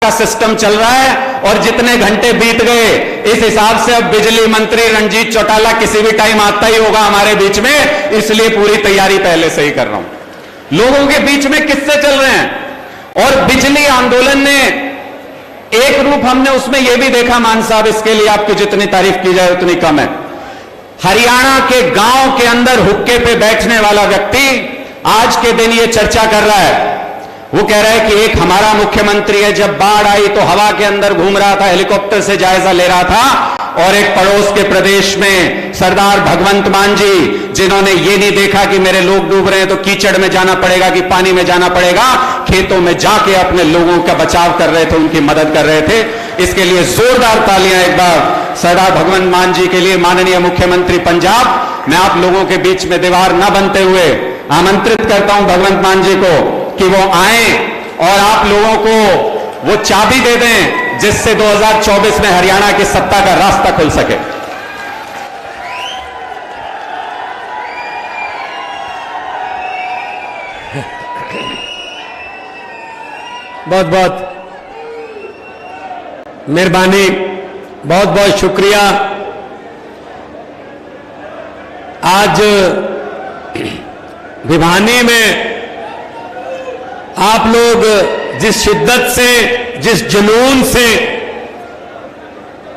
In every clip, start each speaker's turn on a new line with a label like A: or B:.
A: का सिस्टम चल रहा है और जितने घंटे बीत गए इस हिसाब से अब बिजली मंत्री रणजीत चौटाला किसी भी टाइम आता ही होगा हमारे बीच में, इसलिए पूरी तैयारी पहले से ही कर रहा हूं। लोगों के बीच में किस्से चल रहे हैं और बिजली आंदोलन ने एक रूप हमने उसमें यह भी देखा, मान साहब इसके लिए आपकी जितनी तारीफ की जाए उतनी कम है। हरियाणा के गांव के अंदर हुक्के पे बैठने वाला व्यक्ति आज के दिन यह चर्चा कर रहा है, वो कह रहा है कि एक हमारा मुख्यमंत्री है, जब बाढ़ आई तो हवा के अंदर घूम रहा था, हेलीकॉप्टर से जायजा ले रहा था, और एक पड़ोस के प्रदेश में सरदार भगवंत मान जी, जिन्होंने ये नहीं देखा कि मेरे लोग डूब रहे हैं तो कीचड़ में जाना पड़ेगा कि पानी में जाना पड़ेगा, खेतों में जाके अपने लोगों का बचाव कर रहे थे, उनकी मदद कर रहे थे। इसके लिए जोरदार तालियां एक बार सरदार भगवंत मान जी के लिए। माननीय मुख्यमंत्री पंजाब, मैं आप लोगों के बीच में दीवार न बनते हुए आमंत्रित करता हूं भगवंत मान जी को कि वो आए और आप लोगों को वो चाबी दे दें जिससे 2024 में हरियाणा की सत्ता का रास्ता खुल सके।
B: बहुत बहुत मेहरबानी, बहुत बहुत शुक्रिया। आज भिवानी में आप लोग जिस शिद्दत से, जिस जुनून से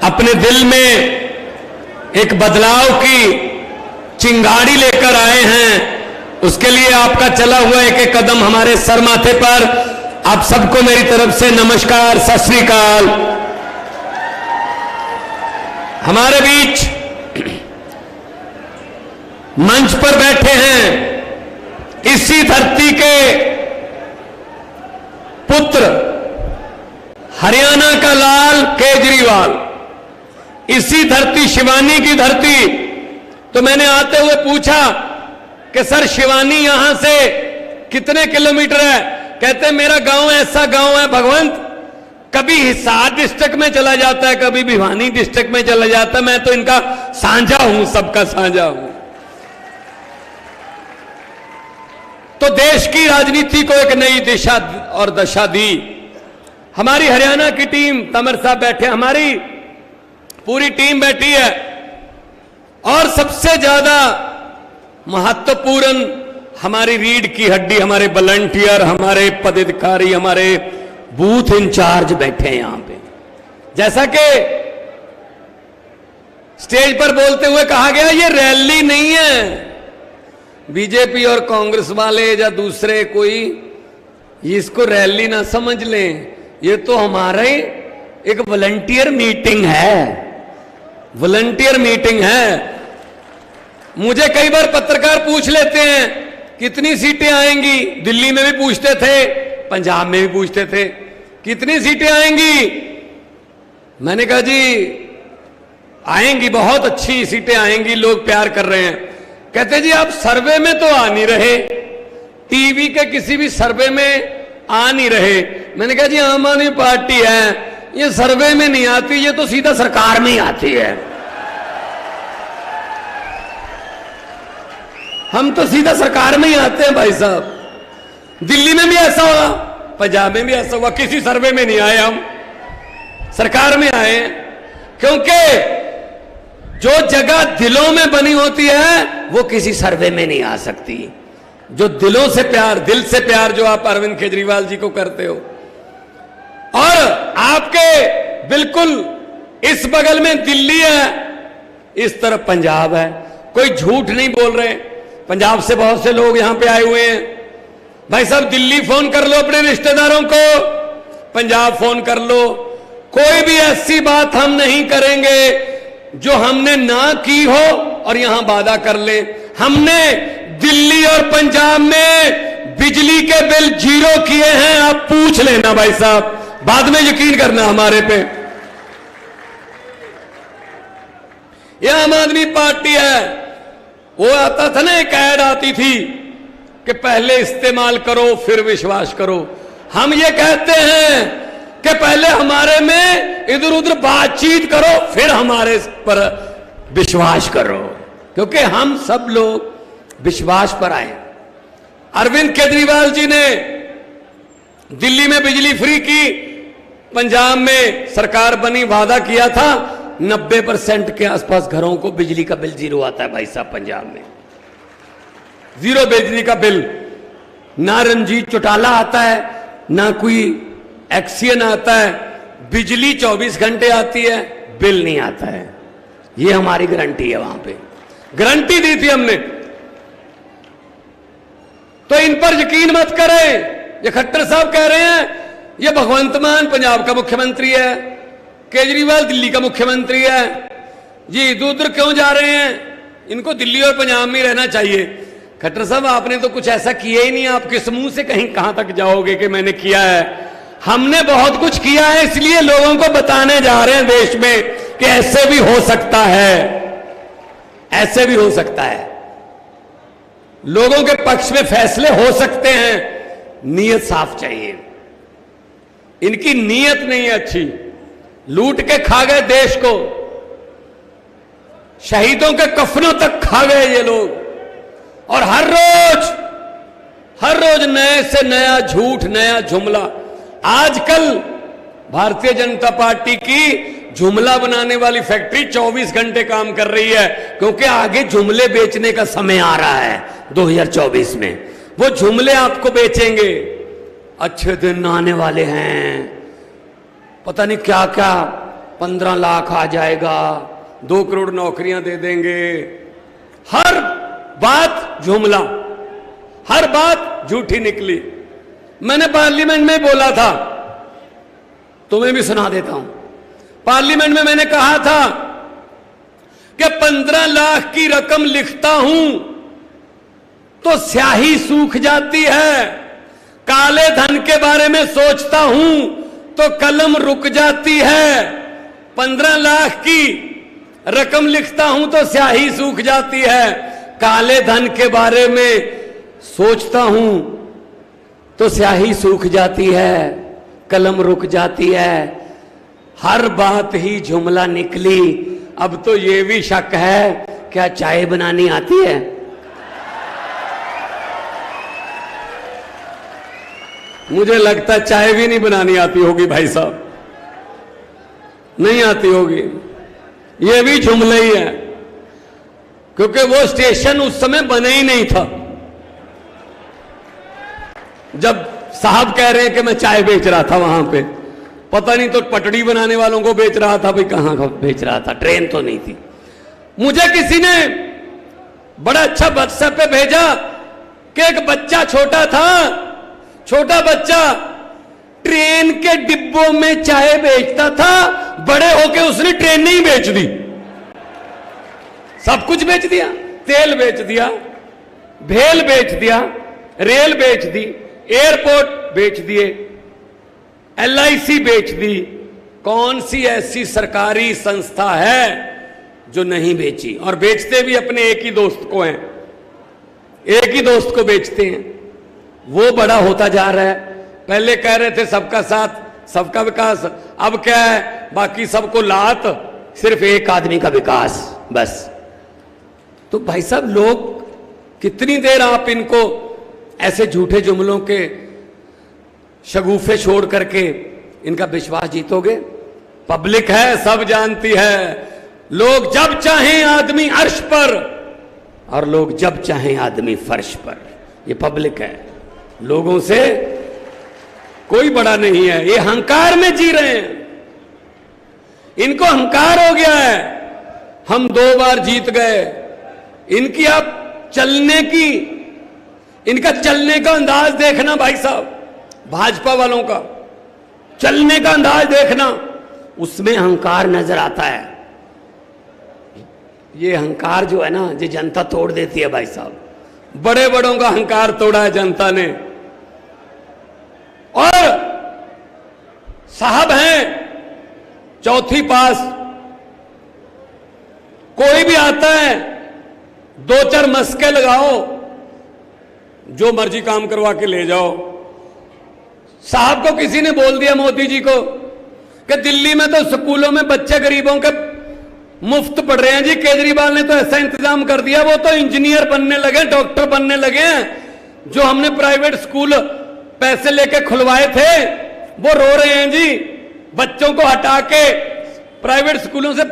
B: अपने दिल में एक बदलाव की चिंगारी लेकर आए हैं, उसके लिए आपका चला हुआ एक एक कदम हमारे सर माथे पर। आप सबको मेरी तरफ से नमस्कार, सत श्री अकाल। हमारे बीच मंच पर बैठे हैं इसी धरती के पुत्र, हरियाणा का लाल केजरीवाल, इसी धरती शिवानी की धरती। तो मैंने आते हुए पूछा कि सर शिवानी यहां से कितने किलोमीटर है? कहते मेरा गांव ऐसा गांव है भगवंत, कभी हिसार डिस्ट्रिक्ट में चला जाता है, कभी भिवानी डिस्ट्रिक्ट में चला जाता है, मैं तो इनका साझा हूं, सबका साझा हूं। तो देश की राजनीति को एक नई दिशा और दशा दी। हमारी हरियाणा की टीम, तमर साहब बैठे, हमारी पूरी टीम बैठी है, और सबसे ज्यादा महत्वपूर्ण हमारी रीढ़ की हड्डी, हमारे वॉलंटियर, हमारे पदाधिकारी, हमारे बूथ इंचार्ज बैठे हैं यहां पे। जैसा कि स्टेज पर बोलते हुए कहा गया, ये रैली नहीं है बीजेपी और कांग्रेस वाले या दूसरे कोई, इसको रैली ना समझ लें, ये तो हमारे एक वॉलंटियर मीटिंग है, वॉलंटियर मीटिंग है। मुझे कई बार पत्रकार पूछ लेते हैं कितनी सीटें आएंगी, दिल्ली में भी पूछते थे, पंजाब में भी पूछते थे कितनी सीटें आएंगी। मैंने कहा जी आएंगी, बहुत अच्छी सीटें आएंगी, लोग प्यार कर रहे हैं। कहते जी आप सर्वे में तो आ नहीं रहे, टीवी के किसी भी सर्वे में आ नहीं रहे। मैंने कहा जी आम आदमी पार्टी है, ये सर्वे में नहीं आती, ये तो सीधा सरकार में ही आती है। हम तो सीधा सरकार में ही आते हैं भाई साहब। दिल्ली में भी ऐसा हुआ, पंजाब में भी ऐसा हुआ, किसी सर्वे में नहीं आए, हम सरकार में आए। क्योंकि जो जगह दिलों में बनी होती है वो किसी सर्वे में नहीं आ सकती। जो दिलों से प्यार, दिल से प्यार जो आप अरविंद केजरीवाल जी को करते हो, और आपके बिल्कुल इस बगल में दिल्ली है, इस तरफ पंजाब है, कोई झूठ नहीं बोल रहे। पंजाब से बहुत से लोग यहां पे आए हुए हैं। भाई साहब दिल्ली फोन कर लो अपने रिश्तेदारों को, पंजाब फोन कर लो, कोई भी ऐसी बात हम नहीं करेंगे जो हमने ना की हो और यहां वादा कर ले। हमने दिल्ली और पंजाब में बिजली के बिल 0 किए हैं, आप पूछ लेना भाई साहब, बाद में यकीन करना हमारे पे। यह आम आदमी पार्टी है, वो आता था ना, एक ऐड आती थी कि पहले इस्तेमाल करो फिर विश्वास करो। हम ये कहते हैं कि पहले हमारे में इधर उधर बातचीत करो फिर हमारे पर विश्वास करो, क्योंकि हम सब लोग विश्वास पर आए। अरविंद केजरीवाल जी ने दिल्ली में बिजली फ्री की, पंजाब में सरकार बनी, वादा किया था 90% के आसपास घरों को बिजली का बिल जीरो आता है भाई साहब। पंजाब में जीरो बिजली का बिल, ना रंजीत चौटाला आता है, ना कोई एक्सियन आता है, बिजली 24 घंटे आती है, बिल नहीं आता है। ये हमारी गारंटी है, वहां पे गारंटी दी थी हमने। तो इन पर यकीन मत करें। ये खट्टर साहब कह रहे हैं ये भगवंत मान पंजाब का मुख्यमंत्री है, केजरीवाल दिल्ली का मुख्यमंत्री है, ये इधर उधर क्यों जा रहे हैं, इनको दिल्ली और पंजाब में रहना चाहिए। खट्टर साहब आपने तो कुछ ऐसा किया ही नहीं, आप किस मुंह से कहीं कहां तक जाओगे कि मैंने किया है। हमने बहुत कुछ किया है, इसलिए लोगों को बताने जा रहे हैं देश में कि ऐसे भी हो सकता है, ऐसे भी हो सकता है, लोगों के पक्ष में फैसले हो सकते हैं। नीयत साफ चाहिए, इनकी नीयत नहीं है अच्छी, लूट के खा गए देश को, शहीदों के कफनों तक खा गए ये लोग, और हर रोज नए से नया झूठ, नया जुमला। आजकल भारतीय जनता पार्टी की जुमला बनाने वाली फैक्ट्री 24 घंटे काम कर रही है, क्योंकि आगे जुमले बेचने का समय आ रहा है 2024 में। वो जुमले आपको बेचेंगे, अच्छे दिन आने वाले हैं, पता नहीं क्या क्या, 15 लाख आ जाएगा, 2 करोड़ नौकरियां दे देंगे। हर बात जुमला, हर बात झूठी निकली। मैंने पार्लियामेंट में बोला था, तुम्हें भी सुना देता हूं। पार्लियामेंट में मैंने कहा था कि 15 लाख की रकम लिखता हूं तो स्याही सूख जाती है, काले धन के बारे में सोचता हूं तो कलम रुक जाती है। 15 लाख की रकम लिखता हूं तो स्याही सूख जाती है, काले धन के बारे में सोचता हूं तो स्याही सूख जाती है, कलम रुक जाती है। हर बात ही जुमला निकली। अब तो ये भी शक है, क्या चाय बनानी आती है? मुझे लगता है चाय भी नहीं बनानी आती होगी भाई साहब, नहीं आती होगी। ये भी जुमला ही है, क्योंकि वो स्टेशन उस समय बना ही नहीं था जब साहब कह रहे हैं कि मैं चाय बेच रहा था वहां पे। पता नहीं तो पटड़ी बनाने वालों को बेच रहा था, भाई कहां का बेच रहा था, ट्रेन तो नहीं थी। मुझे किसी ने बड़ा अच्छा व्हाट्सएप पे भेजा कि एक बच्चा छोटा था, छोटा बच्चा ट्रेन के डिब्बों में चाय बेचता था, बड़े होके उसने ट्रेन नहीं बेच दी, सब कुछ बेच दिया, तेल बेच दिया, भेल बेच दिया, रेल बेच दी, एयरपोर्ट बेच दिए, LIC बेच दी। कौन सी ऐसी सरकारी संस्था है जो नहीं बेची? और बेचते भी अपने एक ही दोस्त को हैं, एक ही दोस्त को बेचते हैं। वो बड़ा होता जा रहा है। पहले कह रहे थे सबका साथ सबका विकास, अब क्या है, बाकी सबको लात, सिर्फ एक आदमी का विकास बस। तो भाई साहब लोग कितनी देर आप इनको ऐसे झूठे जुमलों के शगुफे छोड़ करके इनका विश्वास जीतोगे? पब्लिक है, सब जानती है। लोग जब चाहें आदमी अर्श पर और लोग जब चाहें आदमी फर्श पर। ये पब्लिक है, लोगों से कोई बड़ा नहीं है। ये अहंकार में जी रहे हैं, इनको अहंकार हो गया है। हम 2 बार जीत गए, इनकी आप चलने की, इनका चलने का अंदाज देखना भाई साहब, भाजपा वालों का चलने का अंदाज देखना, उसमें अहंकार नजर आता है। ये अहंकार जो है ना, ये जनता तोड़ देती है भाई साहब। बड़े बड़ों का अहंकार तोड़ा है जनता ने। और साहब हैं चौथी पास, कोई भी आता है 2-4 मस्के लगाओ, जो मर्जी काम करवा के ले जाओ। साहब को किसी ने बोल दिया, मोदी जी को, कि दिल्ली में तो स्कूलों में बच्चे गरीबों के मुफ्त पढ़ रहे हैं जी, केजरीवाल ने तो ऐसा इंतजाम कर दिया, वो तो इंजीनियर बनने लगे, डॉक्टर बनने लगे हैं। जो हमने प्राइवेट स्कूल पैसे लेके खुलवाए थे वो रो रहे हैं जी, बच्चों को हटा के प्राइवेट स्कूलों से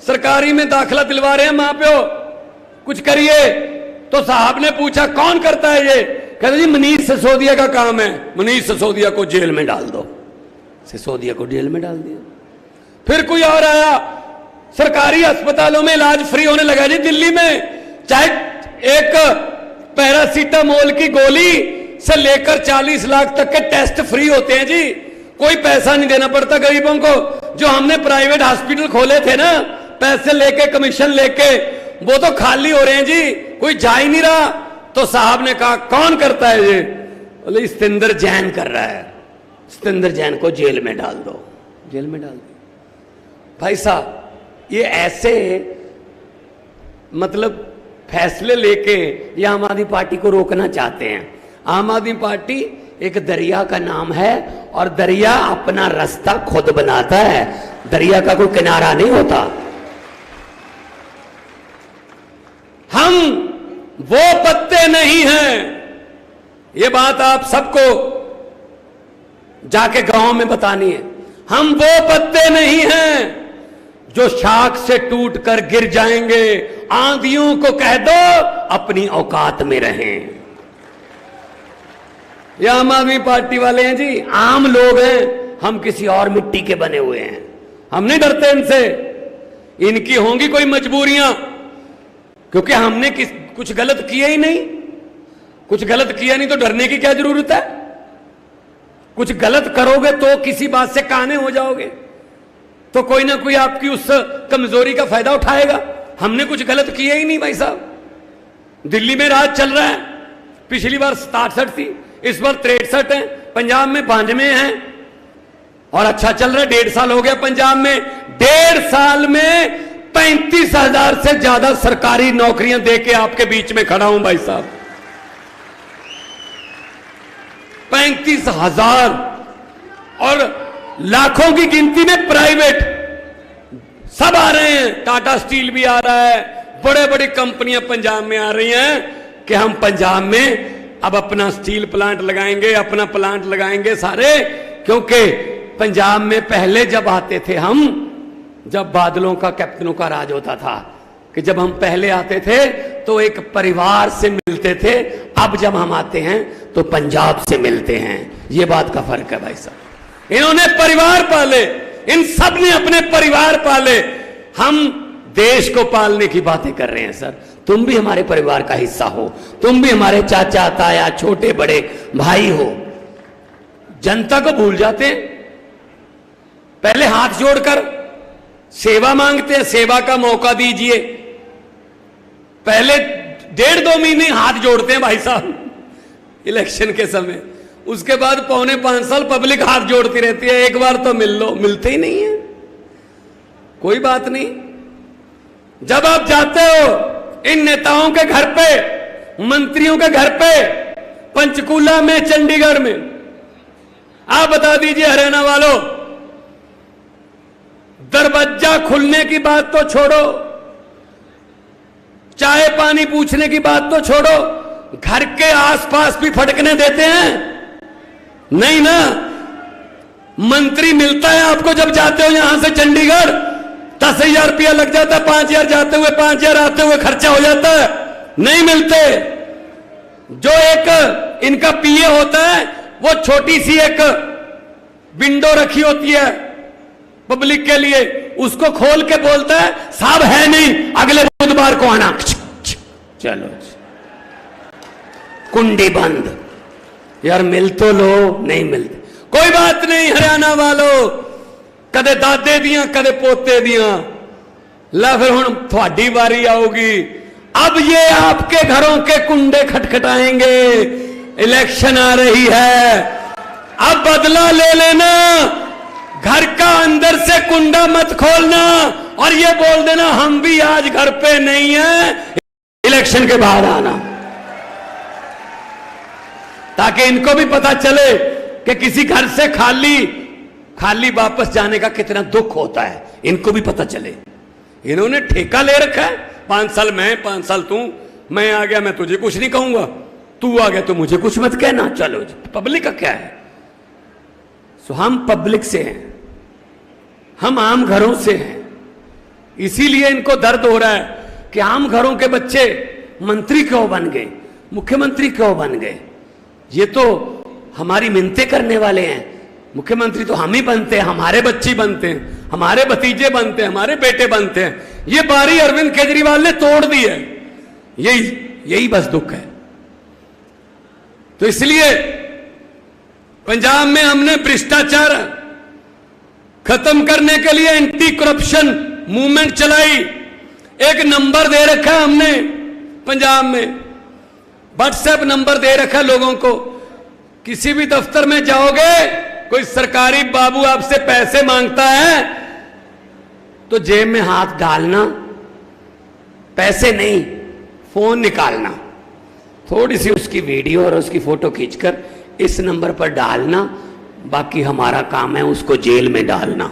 B: सरकारी में दाखिला दिलवा रहे हैं मां प्यो, कुछ करिए। तो साहब ने पूछा कौन करता है ये? कहते जी मनीष सिसोदिया का काम है। मनीष सिसोदिया को जेल में डाल दो। सिसोदिया को जेल में डाल दिया। फिर कोई और आया, सरकारी अस्पतालों में इलाज फ्री होने लगा जी दिल्ली में। चाहे एक पैरासीटामोल की गोली से लेकर 40 लाख तक के टेस्ट फ्री होते हैं जी, कोई पैसा नहीं देना पड़ता गरीबों को। जो हमने प्राइवेट हॉस्पिटल खोले थे ना, पैसे लेके कमीशन लेके, वो तो खाली हो रहे हैं जी, कोई जा ही नहीं रहा। तो साहब ने कहा कौन करता है ये? बोले सतेंद्र जैन कर रहा है। सतेंद्र जैन को जेल में डाल दो। जेल में डाल दो। भाई साहब ये ऐसे मतलब फैसले लेके ये आम आदमी पार्टी को रोकना चाहते हैं। आम आदमी पार्टी एक दरिया का नाम है और दरिया अपना रास्ता खुद बनाता है, दरिया का कोई किनारा नहीं होता। हम वो पत्ते नहीं हैं, ये बात आप सबको जाके गांव में बतानी है। हम वो पत्ते नहीं हैं जो शाख से टूटकर गिर जाएंगे। आंधियों को कह दो अपनी औकात में रहें। ये आम आदमी पार्टी वाले हैं जी, आम लोग हैं, हम किसी और मिट्टी के बने हुए हैं, हम नहीं डरते इनसे। इनकी होंगी कोई मजबूरियां, क्योंकि हमने कुछ गलत किया ही नहीं। कुछ गलत किया नहीं तो डरने की क्या जरूरत है? कुछ गलत करोगे तो किसी बात से काने हो जाओगे, तो कोई ना कोई आपकी उस कमजोरी का फायदा उठाएगा। हमने कुछ गलत किया ही नहीं भाई साहब। दिल्ली में राज चल रहा है, पिछली बार 67 थी, इस बार 63 है, पंजाब में 92 है और अच्छा चल रहा है। 1.5 साल हो गया पंजाब में। 1.5 साल में 35,000 से ज्यादा सरकारी नौकरियां देके आपके बीच में खड़ा हूं भाई साहब। 35,000 और लाखों की गिनती में प्राइवेट सब आ रहे हैं। टाटा स्टील भी आ रहा है, बड़े बड़ी कंपनियां पंजाब में आ रही हैं कि हम पंजाब में अब अपना स्टील प्लांट लगाएंगे, अपना प्लांट लगाएंगे सारे। क्योंकि पंजाब में पहले जब आते थे हम, जब बादलों का कैप्टनों का राज होता था, कि जब हम पहले आते थे तो एक परिवार से मिलते थे, अब जब हम आते हैं तो पंजाब से मिलते हैं। ये बात का फर्क है भाई साहब। इन्होंने परिवार पाले, इन सब ने अपने परिवार पाले। हम देश को पालने की बातें कर रहे हैं सर। तुम भी हमारे परिवार का हिस्सा हो, तुम भी हमारे चाचा ताया छोटे बड़े भाई हो। जनता को भूल जाते हैं, पहले हाथ जोड़कर सेवा मांगते हैं, सेवा का मौका दीजिए। पहले 1.5-2 महीने हाथ जोड़ते हैं भाई साहब इलेक्शन के समय, उसके बाद 4.25 साल पब्लिक हाथ जोड़ती रहती है, एक बार तो मिल लो, मिलते ही नहीं है। कोई बात नहीं, जब आप जाते हो इन नेताओं के घर पे, मंत्रियों के घर पे, पंचकूला में, चंडीगढ़ में, आप बता दीजिए हरियाणा वालों, दरवाजा खुलने की बात तो छोड़ो, चाय पानी पूछने की बात तो छोड़ो, घर के आसपास भी फटकने देते हैं? नहीं ना। मंत्री मिलता है आपको जब जाते हो यहां से चंडीगढ़, 10,000 रुपया लग जाता है, 5,000 जाते हुए, 5,000 आते हुए खर्चा हो जाता है। नहीं मिलते। जो एक इनका पीए होता है, वो छोटी सी एक विंडो रखी होती है पब्लिक के लिए, उसको खोल के बोलता है साहब है नहीं, अगले बुधवार को आना। चलो कुंडी बंद। यार मिल तो लो, नहीं मिलते। कोई बात नहीं हरियाणा वालों, कदे दादे दियां कदे पोते दियां, ला फिर हुण थोड़ी बारी आऊगी। अब ये आपके घरों के कुंडे खटखटाएंगे। इलेक्शन आ रही है, अब बदला ले लेना। घर का अंदर से कुंडा मत खोलना और ये बोल देना हम भी आज घर पे नहीं है, इलेक्शन के बाद आना, ताकि इनको भी पता चले कि किसी घर से खाली वापस जाने का कितना दुख होता है। इनको भी पता चले। इन्होंने ठेका ले रखा है, 5 साल मैं, 5 साल तू, मैं आ गया मैं तुझे कुछ नहीं कहूंगा, तू आ गया तो मुझे कुछ मत कहना। चलो पब्लिक का क्या है? सो हम पब्लिक से हैं, हम आम घरों से हैं, इसीलिए इनको दर्द हो रहा है कि आम घरों के बच्चे मंत्री क्यों बन गए, मुख्यमंत्री क्यों बन गए। ये तो हमारी मिन्नतें करने वाले हैं, मुख्यमंत्री तो हम ही बनते हैं, हमारे बच्चे बनते हैं, हमारे भतीजे बनते हैं, हमारे बेटे बनते हैं। ये बारी अरविंद केजरीवाल ने तोड़ दी है। यही बस दुख है। तो इसलिए पंजाब में हमने भ्रष्टाचार खत्म करने के लिए एंटी करप्शन मूवमेंट चलाई। एक नंबर दे रखा है हमने पंजाब में, व्हाट्सएप नंबर दे रखा लोगों को। किसी भी दफ्तर में जाओगे, कोई सरकारी बाबू आपसे पैसे मांगता है तो जेब में हाथ डालना, पैसे नहीं, फोन निकालना, थोड़ी सी उसकी वीडियो और उसकी फोटो खींचकर इस नंबर पर डालना, बाकी हमारा काम है उसको जेल में डालना।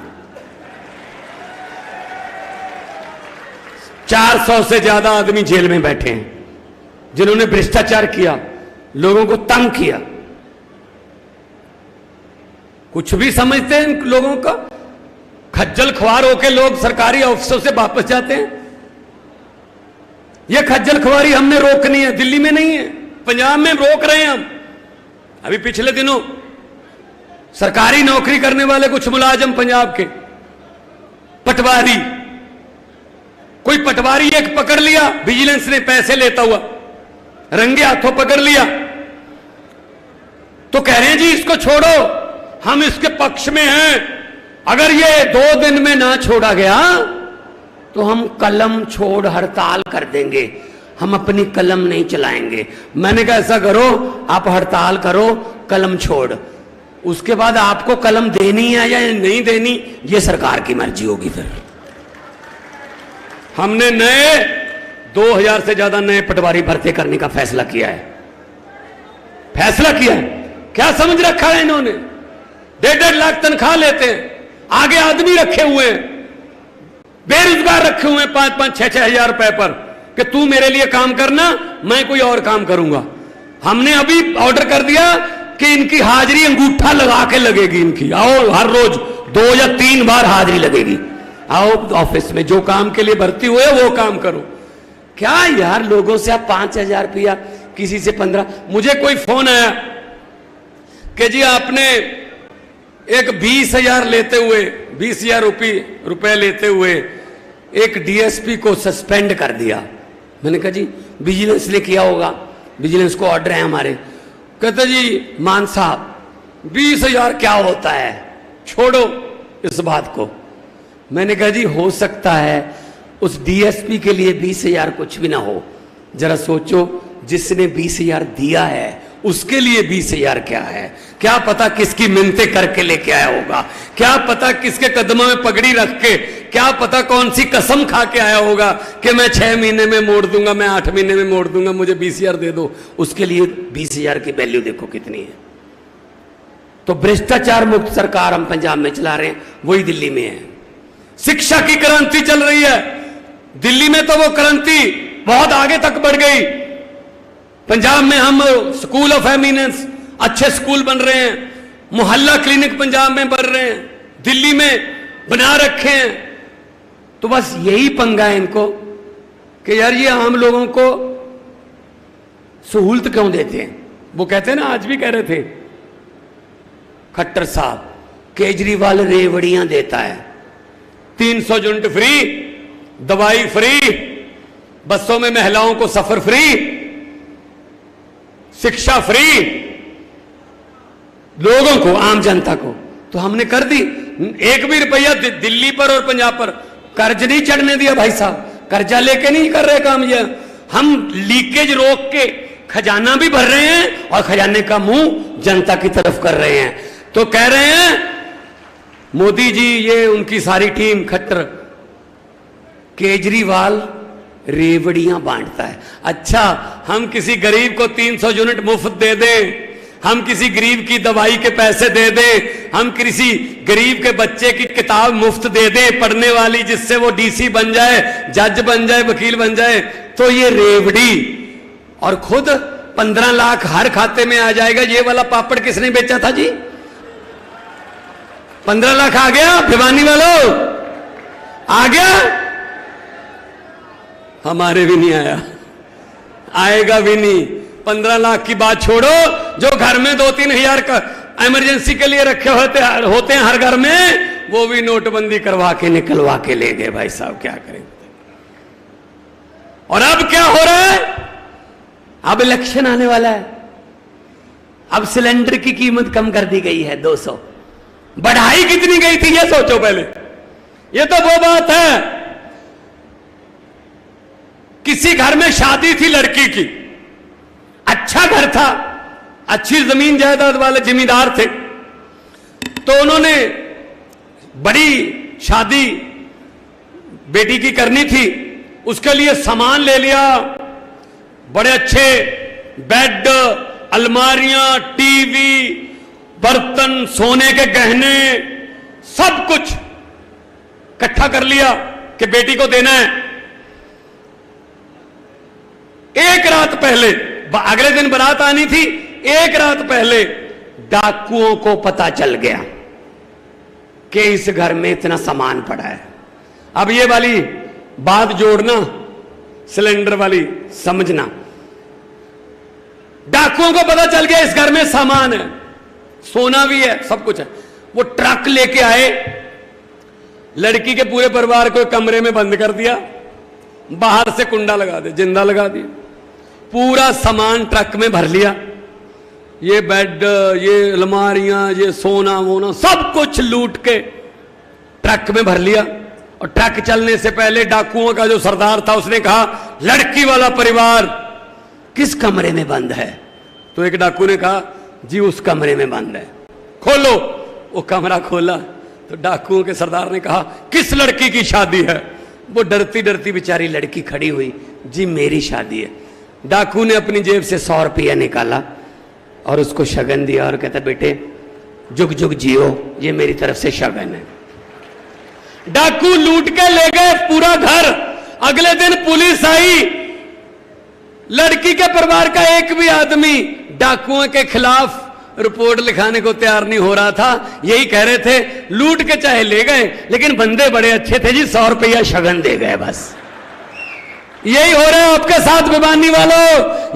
B: 400 से ज्यादा आदमी जेल में बैठे हैं जिन्होंने भ्रष्टाचार किया, लोगों को तंग किया। कुछ भी समझते हैं लोगों का, खज्जल खुआर होकर लोग सरकारी ऑफिसों से वापस जाते हैं। यह खज्जल खुआरी हमने रोकनी है, दिल्ली में नहीं है, पंजाब में रोक रहे हैं हम। अभी पिछले दिनों सरकारी नौकरी करने वाले कुछ मुलाजिम पंजाब के पटवारी, कोई पटवारी एक पकड़ लिया, विजिलेंस ने पैसे लेता हुआ रंगे हाथों पकड़ लिया, तो कह रहे हैं जी इसको छोड़ो, हम इसके पक्ष में हैं। अगर ये 2 दिन में ना छोड़ा गया तो हम कलम छोड़ हड़ताल कर देंगे, हम अपनी कलम नहीं चलाएंगे। मैंने कहा ऐसा करो, आप हड़ताल करो कलम छोड़, उसके बाद आपको कलम देनी है या नहीं देनी ये सरकार की मर्जी होगी। फिर हमने नए 2000 से ज्यादा नए पटवारी भर्ती करने का फैसला किया है। क्या समझ रखा है इन्होंने? 1.5 लाख तनख्वाह लेते हैं, आगे आदमी रखे हुए हैं, बेरोजगार रखे हुए हैं 5-5, 6-6 हजार रुपए पर कि तू मेरे लिए काम करना, मैं कोई और काम करूंगा। हमने अभी ऑर्डर कर दिया कि इनकी हाजिरी अंगूठा लगा के लगेगी, इनकी आओ हर रोज 2 या 3 बार हाजिरी लगेगी, आओ ऑफिस में, जो काम के लिए भर्ती हुए वो काम करो। क्या यार, लोगों से आप 5000 रुपया, किसी से 15। मुझे कोई फोन आया कि जी आपने एक 20,000 लेते हुए, 20,000 रुपए लेते हुए एक डीएसपी को सस्पेंड कर दिया। मैंने कहा जी विजिलेंस ने किया होगा, विजिलेंस को ऑर्डर है हमारे। कहते जी मान साहब 20,000 क्या होता है, छोड़ो इस बात को। मैंने कहा जी हो सकता है उस डीएसपी के लिए 20,000 कुछ भी ना हो, जरा सोचो जिसने 20,000 दिया है उसके लिए 20,000 क्या है। क्या पता किसकी मिन्नतें करके लेके आया होगा, क्या पता किसके कदमों में पगड़ी रख के, क्या पता कौन सी कसम खा के आया होगा कि मैं 6 महीने में मोड़ दूंगा, मैं 8 महीने में मोड़ दूंगा, मुझे 20,000 दे दो। उसके लिए 20,000 की वैल्यू देखो कितनी है। तो भ्रष्टाचार मुक्त सरकार हम पंजाब में चला रहे हैं, वही दिल्ली में है। शिक्षा की क्रांति चल रही है दिल्ली में, तो वो क्रांति बहुत आगे तक बढ़ गई। पंजाब में हम स्कूल ऑफ एमिनेंस, अच्छे स्कूल बन रहे हैं, मोहल्ला क्लिनिक पंजाब में बन रहे हैं, दिल्ली में बना रखे हैं। तो बस यही पंगा है इनको कि यार ये आम लोगों को सहूलत क्यों देते हैं। वो कहते हैं ना, आज भी कह रहे थे खट्टर साहब, केजरीवाल रेवड़ियां देता है, 300 यूनिट फ्री, दवाई फ्री, बसों में महिलाओं को सफर फ्री, शिक्षा फ्री, लोगों को, आम जनता को। तो हमने कर दी। 1 भी रुपया दिल्ली पर और पंजाब पर कर्ज नहीं चढ़ने दिया भाई साहब, कर्जा लेके नहीं कर रहे काम। ये हम लीकेज रोक के खजाना भी भर रहे हैं और खजाने का मुंह जनता की तरफ कर रहे हैं। तो कह रहे हैं मोदी जी, ये उनकी सारी टीम खट्टर, केजरीवाल रेवड़ियां बांटता है। अच्छा, हम किसी गरीब को 300 यूनिट मुफ्त दे दें, हम किसी गरीब की दवाई के पैसे दे दें, हम किसी गरीब के बच्चे की किताब मुफ्त दे दें पढ़ने वाली, जिससे वो डीसी बन जाए, जज बन जाए, वकील बन जाए, तो ये रेवड़ी, और खुद 15 लाख हर खाते में आ जाएगा। ये वाला पापड़ किसने बेचा था जी? 15 लाख आ गया भिवानी वालों। आ गया, हमारे भी नहीं आया, आएगा भी नहीं। 15 लाख की बात छोड़ो, जो घर में 2-3 हजार का इमरजेंसी के लिए रखे होते हैं हर घर में, वो भी नोटबंदी करवा के निकलवा के ले गए। भाई साहब क्या करें। और अब क्या हो रहा है, अब इलेक्शन आने वाला है, अब सिलेंडर की कीमत कम कर दी गई है 200। बढ़ाई कितनी गई थी ये सोचो पहले। ये तो वो बात है, किसी घर में शादी थी लड़की की, अच्छा घर था, अच्छी जमीन जायदाद वाले जिम्मेदार थे, तो उन्होंने बड़ी शादी बेटी की करनी थी, उसके लिए सामान ले लिया, बड़े अच्छे बेड, अलमारियां, टीवी, बर्तन, सोने के गहने, सब कुछ इकट्ठा कर लिया कि बेटी को देना है। एक रात पहले, अगले दिन बारात आनी थी, एक रात पहले डाकुओं को पता चल गया कि इस घर में इतना सामान पड़ा है। अब ये वाली बात जोड़ना, सिलेंडर वाली समझना, डाकुओं को पता चल गया इस घर में सामान है, सोना भी है, सब कुछ है। वो ट्रक लेके आए, लड़की के पूरे परिवार को एक कमरे में बंद कर दिया, बाहर से कुंडा लगा दे, जिंदा लगा दिया, पूरा सामान ट्रक में भर लिया, ये बेड, ये अलमारियां, ये सोना वोना सब कुछ लूट के ट्रक में भर लिया। और ट्रक चलने से पहले डाकुओं का जो सरदार था उसने कहा, लड़की वाला परिवार किस कमरे में बंद है? तो एक डाकू ने कहा, जी उस कमरे में बंद है, खोलो। वो कमरा खोला तो डाकुओं के सरदार ने कहा, किस लड़की की शादी है? वो डरती डरती बेचारी लड़की खड़ी हुई, जी मेरी शादी है। डाकू ने अपनी जेब से 100 रुपया निकाला और उसको शगन दिया और कहता, बेटे जुग जुग जियो, ये मेरी तरफ से शगन है। डाकू लूट के ले गए पूरा घर। अगले दिन पुलिस आई, लड़की के परिवार का एक भी आदमी डाकुओं के खिलाफ रिपोर्ट लिखाने को तैयार नहीं हो रहा था। यही कह रहे थे, लूट के चाहे ले गए लेकिन बंदे बड़े अच्छे थे जी, 100 रुपया शगन दे गए बस। यही हो रहा है आपके साथ भिवानी वालों,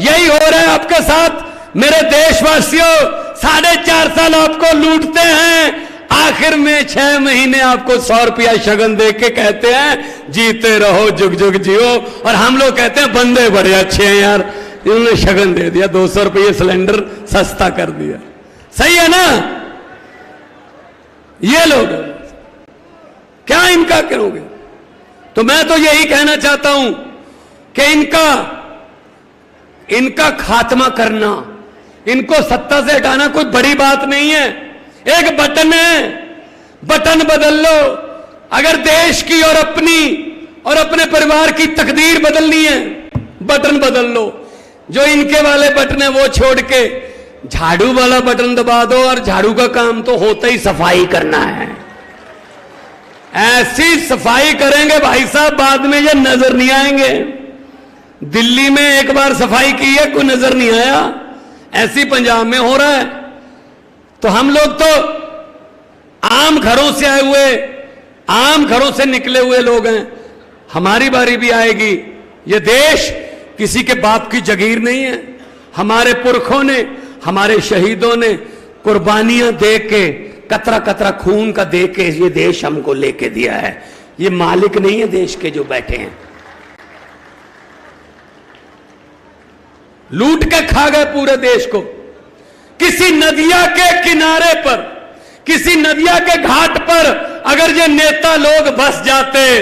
B: यही हो रहा है आपके साथ मेरे देशवासियों। 4.5 साल आपको लूटते हैं, आखिर में 6 महीने आपको 100 रुपया शगन दे के कहते हैं जीते रहो, जुग जुग जियो। और हम लोग कहते हैं बंदे बड़े अच्छे हैं यार, इन्होंने शगन दे दिया, 200 रुपये सिलेंडर सस्ता कर दिया। सही है ना? ये लोग क्या इनका करोगे? तो मैं तो यही कहना चाहता हूं कि इनका खात्मा करना, इनको सत्ता से हटाना कोई बड़ी बात नहीं है। एक बटन है, बटन बदल लो। अगर देश की और अपने परिवार की तकदीर बदलनी है, बटन बदल लो। जो इनके वाले बटन है वो छोड़ के झाड़ू वाला बटन दबा दो, और झाड़ू का काम तो होता ही सफाई करना है। ऐसी सफाई करेंगे भाई साहब, बाद में ये नजर नहीं आएंगे। दिल्ली में एक बार सफाई की है, कोई नजर नहीं आया, ऐसी पंजाब में हो रहा है। तो हम लोग तो आम घरों से आए हुए, आम घरों से निकले हुए लोग हैं, हमारी बारी भी आएगी। ये देश किसी के बाप की जगीर नहीं है। हमारे पुरखों ने, हमारे शहीदों ने कुर्बानियां दे के, कतरा कतरा खून का दे के ये देश हमको लेके दिया है। ये मालिक नहीं है देश के जो बैठे हैं, लूट के खा गए पूरे देश को। किसी नदिया के किनारे पर, किसी नदिया के घाट पर अगर ये नेता लोग बस जाते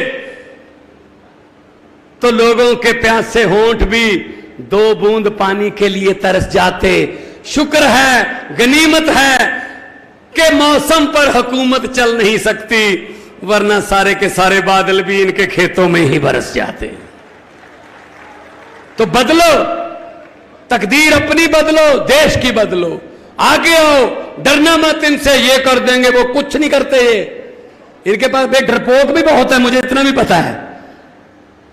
B: तो लोगों के प्यासे होंठ भी 2 बूंद पानी के लिए तरस जाते। शुक्र है, गनीमत है कि मौसम पर हुकूमत चल नहीं सकती, वरना सारे के सारे बादल भी इनके खेतों में ही बरस जाते। तो बदलो, तकदीर अपनी बदलो, देश की बदलो, आगे आओ, डरना मत इनसे, ये कर देंगे वो कुछ नहीं करते। ये इनके पास डरपोक भी बहुत है, मुझे इतना भी पता है।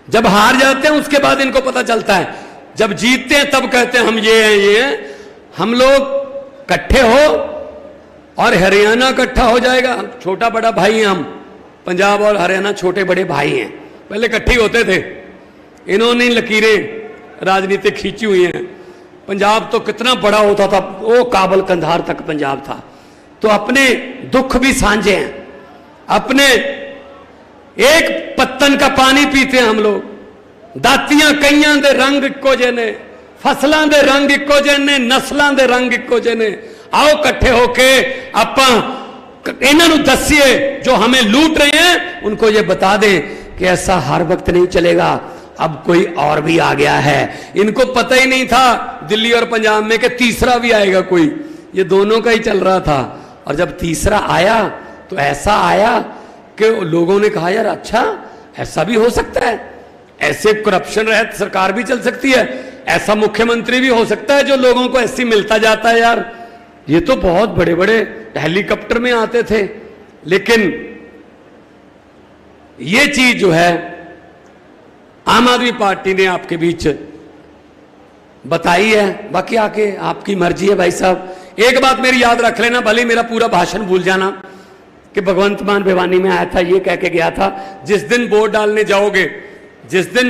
B: जब हार जाते हैं उसके बाद इनको पता चलता है, जब जीतते हैं तब कहते हैं हम ये हैं, ये हैं। हम लोग इकट्ठे हो और हरियाणा इकट्ठा हो जाएगा, छोटा बड़ा भाई हैं हम, पंजाब और हरियाणा छोटे बड़े भाई हैं, पहले इकट्ठे होते थे, इन्होंने लकीरें राजनीतिक खींची हुई हैं। पंजाब तो कितना बड़ा होता था, वो काबल कंधार तक पंजाब था। तो अपने दुख भी साझे हैं, अपने एक पत्तन का पानी पीते हैं हम लोग, दातियां कईयां दे रंग इक्को जे ने, फसलों के रंग इक्को जे ने, नस्लों के रंग इक्को जे ने। आओ इकट्ठे होके आपां इन्हों दसिए जो हमें लूट रहे हैं, उनको ये बता दें कि ऐसा हर वक्त नहीं चलेगा, अब कोई और भी आ गया है। इनको पता ही नहीं था दिल्ली और पंजाब में कि तीसरा भी आएगा कोई, ये दोनों का ही चल रहा था। और जब तीसरा आया तो ऐसा आया कि लोगों ने कहा यार अच्छा ऐसा भी हो सकता है, ऐसे करप्शन रहित सरकार भी चल सकती है, ऐसा मुख्यमंत्री भी हो सकता है जो लोगों को ऐसी मिलता जाता है। यार ये तो बहुत बड़े बड़े हेलीकॉप्टर में आते थे, लेकिन ये चीज जो है आम आदमी पार्टी ने आपके बीच बताई है। बाकी आके आपकी मर्जी है भाई साहब। एक बात मेरी याद रख लेना, भले मेरा पूरा भाषण भूल जाना, कि भगवंत मान भिवानी में आया था, ये कह के गया था जिस दिन वोट डालने जाओगे, जिस दिन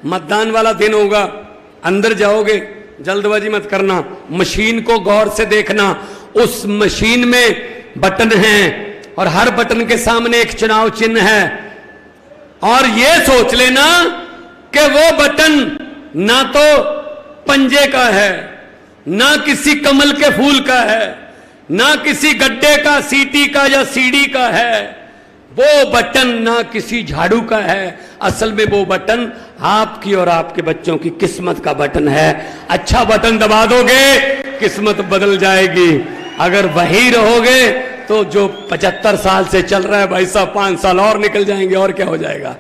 B: मतदान वाला दिन होगा, अंदर जाओगे जल्दबाजी मत करना, मशीन को गौर से देखना। उस मशीन में बटन हैं और हर बटन के सामने एक चुनाव चिन्ह है, और यह सोच लेना कि वो बटन ना तो पंजे का है, ना किसी कमल के फूल का है, ना किसी गड्ढे का, सीटी का या सीढ़ी का है। वो बटन ना किसी झाड़ू का है, असल में वो बटन आपकी और आपके बच्चों की किस्मत का बटन है। अच्छा बटन दबा दोगे किस्मत बदल जाएगी, अगर वही रहोगे तो जो 75 साल से चल रहा है भाई साहब 5 साल और निकल जाएंगे और क्या हो जाएगा।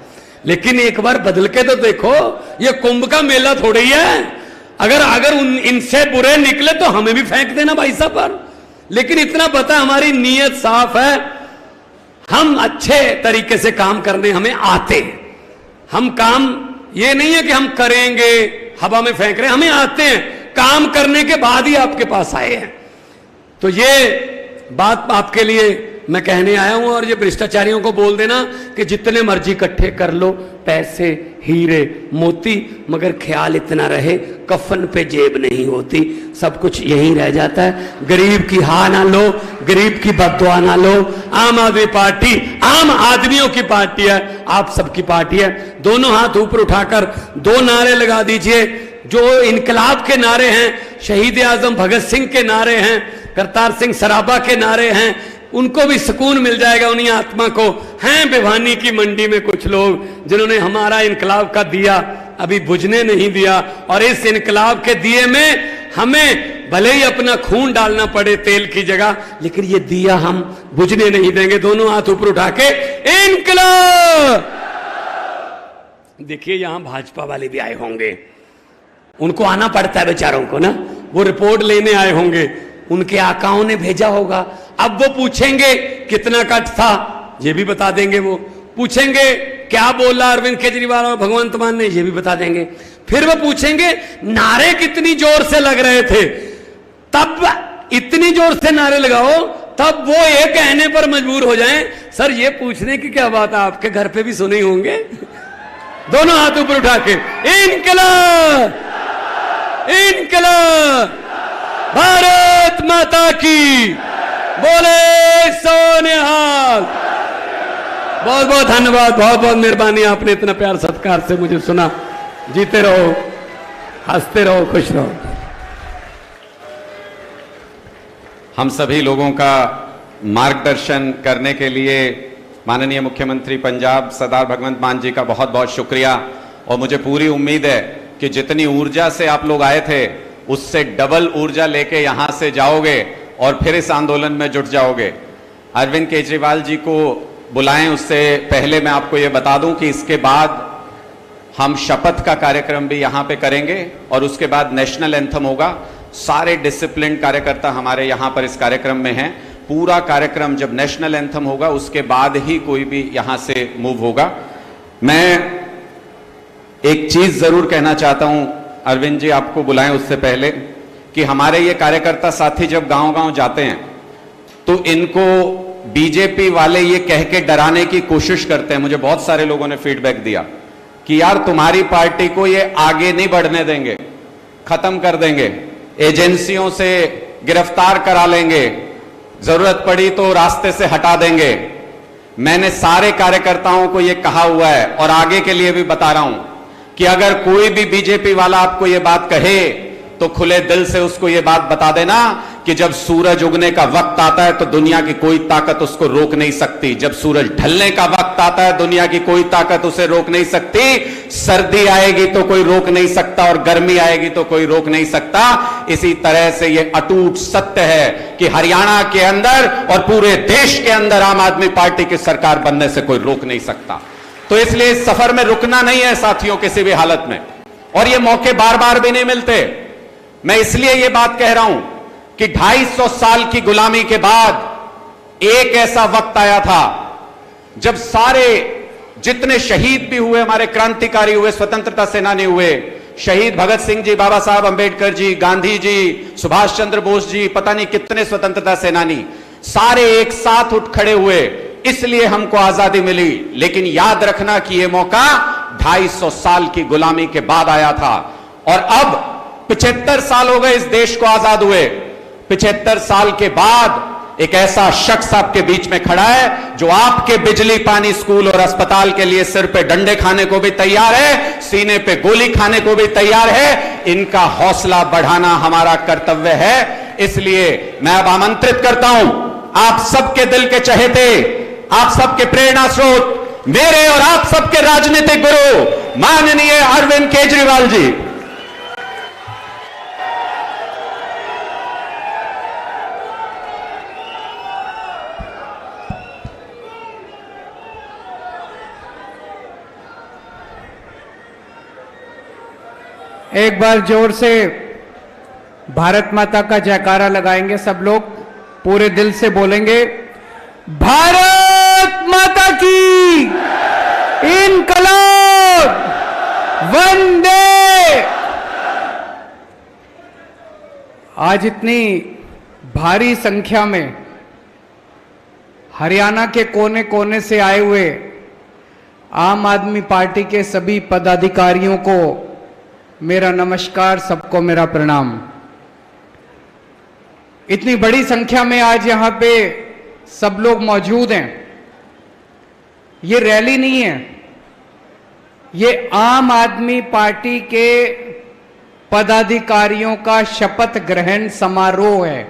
B: लेकिन एक बार बदल के तो देखो, ये कुंभ का मेला थोड़ी है। अगर इनसे बुरे निकले तो हमें भी फेंक देना भाई साहब पर। लेकिन इतना पता हमारी नीयत साफ है, हम अच्छे तरीके से काम करने हमें आते। हम काम ये नहीं है कि हम करेंगे हवा में फेंक रहे हैं, हमें आते हैं, काम करने के बाद ही आपके पास आए हैं। तो ये बात आपके लिए मैं कहने आया हूं। और ये भ्रष्टाचारियों को बोल देना कि जितने मर्जी इकट्ठे कर लो पैसे, हीरे मोती, मगर ख्याल इतना रहे कफन पे जेब नहीं होती, सब कुछ यहीं रह जाता है। गरीब की हा ना लो, गरीब की बद्दुआ ना लो। आम आदमी पार्टी आम आदमियों की पार्टी है, आप सबकी पार्टी है। दोनों हाथ ऊपर उठाकर 2 नारे लगा दीजिए। जो इनकलाब के नारे हैं, शहीद आजम भगत सिंह के नारे हैं, करतार सिंह सराबा के नारे हैं, उनको भी सुकून मिल जाएगा उन्हीं आत्मा को। हैं भिवानी की मंडी में कुछ लोग जिन्होंने हमारा इनकलाब का दिया अभी बुझने नहीं दिया, और इस इनकलाब के दिए में हमें भले ही अपना खून डालना पड़े तेल की जगह, लेकिन ये दिया हम बुझने नहीं देंगे। दोनों हाथ ऊपर उठा के इनकलाब। देखिए यहां भाजपा वाले भी आए होंगे, उनको आना पड़ता है बेचारों को ना, वो रिपोर्ट लेने आए होंगे, उनके आकाओं ने भेजा होगा। अब वो पूछेंगे कितना कट था, ये भी बता देंगे। वो पूछेंगे क्या बोला अरविंद केजरीवाल और भगवंत मान ने, ये भी बता देंगे। फिर वो पूछेंगे नारे कितनी जोर से लग रहे थे, तब इतनी जोर से नारे लगाओ तब वो ये कहने पर मजबूर हो जाएं सर ये पूछने की क्या बात है, आपके घर पे भी सुने होंगे। दोनों हाथ ऊपर उठा के इनकलाब इनकलाब, भारत माता की बोले सोनिहाल। बहुत बहुत धन्यवाद, बहुत बहुत मेहरबानी, आपने इतना प्यार सत्कार से मुझे सुना। जीते रहो, हंसते रहो, खुश रहो।
A: हम सभी लोगों का मार्गदर्शन करने के लिए माननीय मुख्यमंत्री पंजाब सरदार भगवंत मान जी का बहुत बहुत शुक्रिया। और मुझे पूरी उम्मीद है कि जितनी ऊर्जा से आप लोग आए थे उससे डबल ऊर्जा लेके यहां से जाओगे और फिर इस आंदोलन में जुट जाओगे। अरविंद केजरीवाल जी को बुलाएं, उससे पहले मैं आपको यह बता दूं कि इसके बाद हम शपथ का कार्यक्रम भी यहां पे करेंगे और उसके बाद नेशनल एंथम होगा। सारे डिसिप्लिन कार्यकर्ता हमारे यहां पर इस कार्यक्रम में हैं। पूरा कार्यक्रम जब नेशनल एंथम होगा उसके बाद ही कोई भी यहां से मूव होगा। मैं एक चीज जरूर कहना चाहता हूं, अरविंद जी आपको बुलाएं उससे पहले, कि हमारे ये कार्यकर्ता साथी जब गांव-गांव जाते हैं तो इनको बीजेपी वाले ये कह के डराने की कोशिश करते हैं, मुझे बहुत सारे लोगों ने फीडबैक दिया कि यार तुम्हारी पार्टी को ये आगे नहीं बढ़ने देंगे, खत्म कर देंगे, एजेंसियों से गिरफ्तार करा लेंगे, जरूरत पड़ी तो रास्ते से हटा देंगे। मैंने सारे कार्यकर्ताओं को यह कहा हुआ है और आगे के लिए भी बता रहा हूं कि अगर कोई भी बीजेपी वाला आपको यह बात कहे तो खुले दिल से उसको यह बात बता देना कि जब सूरज उगने का वक्त आता है तो दुनिया की कोई ताकत उसको रोक नहीं सकती, जब सूरज ढलने का वक्त आता है दुनिया की कोई ताकत उसे रोक नहीं सकती। सर्दी आएगी तो कोई रोक नहीं सकता और गर्मी आएगी तो कोई रोक नहीं सकता। इसी तरह से यह अटूट सत्य है कि हरियाणा के अंदर और पूरे देश के अंदर आम आदमी पार्टी की सरकार बनने से कोई रोक नहीं सकता। तो इसलिए इस सफर में रुकना नहीं है साथियों किसी भी हालत में, और ये मौके बार बार भी नहीं मिलते। मैं इसलिए ये बात कह रहा हूं कि 250 साल की गुलामी के बाद एक ऐसा वक्त आया था जब सारे जितने शहीद भी हुए, हमारे क्रांतिकारी हुए, स्वतंत्रता सेनानी हुए, शहीद भगत सिंह जी, बाबा साहब अंबेडकर जी, गांधी जी, सुभाष चंद्र बोस जी, पता नहीं कितने स्वतंत्रता सेनानी, सारे एक साथ उठ खड़े हुए, इसलिए हमको आजादी मिली। लेकिन याद रखना कि यह मौका 250 साल की गुलामी के बाद आया था, और अब 75 साल हो गए इस देश को आजाद हुए। 75 साल के बाद एक ऐसा शख्स आपके बीच में खड़ा है जो आपके बिजली, पानी, स्कूल और अस्पताल के लिए सिर पे डंडे खाने को भी तैयार है, सीने पे गोली खाने को भी तैयार है। इनका हौसला बढ़ाना हमारा कर्तव्य है। इसलिए मैं अब आमंत्रित करता हूं आप सबके दिल के चहेते, आप सबके प्रेरणा स्रोत, मेरे और आप सबके राजनीतिक गुरु माननीय अरविंद केजरीवाल जी,
C: एक बार जोर से भारत माता का जयकारा लगाएंगे सब लोग, पूरे दिल से बोलेंगे, भारत माता की इनकलाब, वंदे। आज इतनी भारी संख्या में हरियाणा के कोने कोने से आए हुए आम आदमी पार्टी के सभी पदाधिकारियों को मेरा नमस्कार, सबको मेरा प्रणाम। इतनी बड़ी संख्या में आज यहां पे सब लोग मौजूद हैं। ये रैली नहीं है, ये आम आदमी पार्टी के पदाधिकारियों का शपथ ग्रहण समारोह है।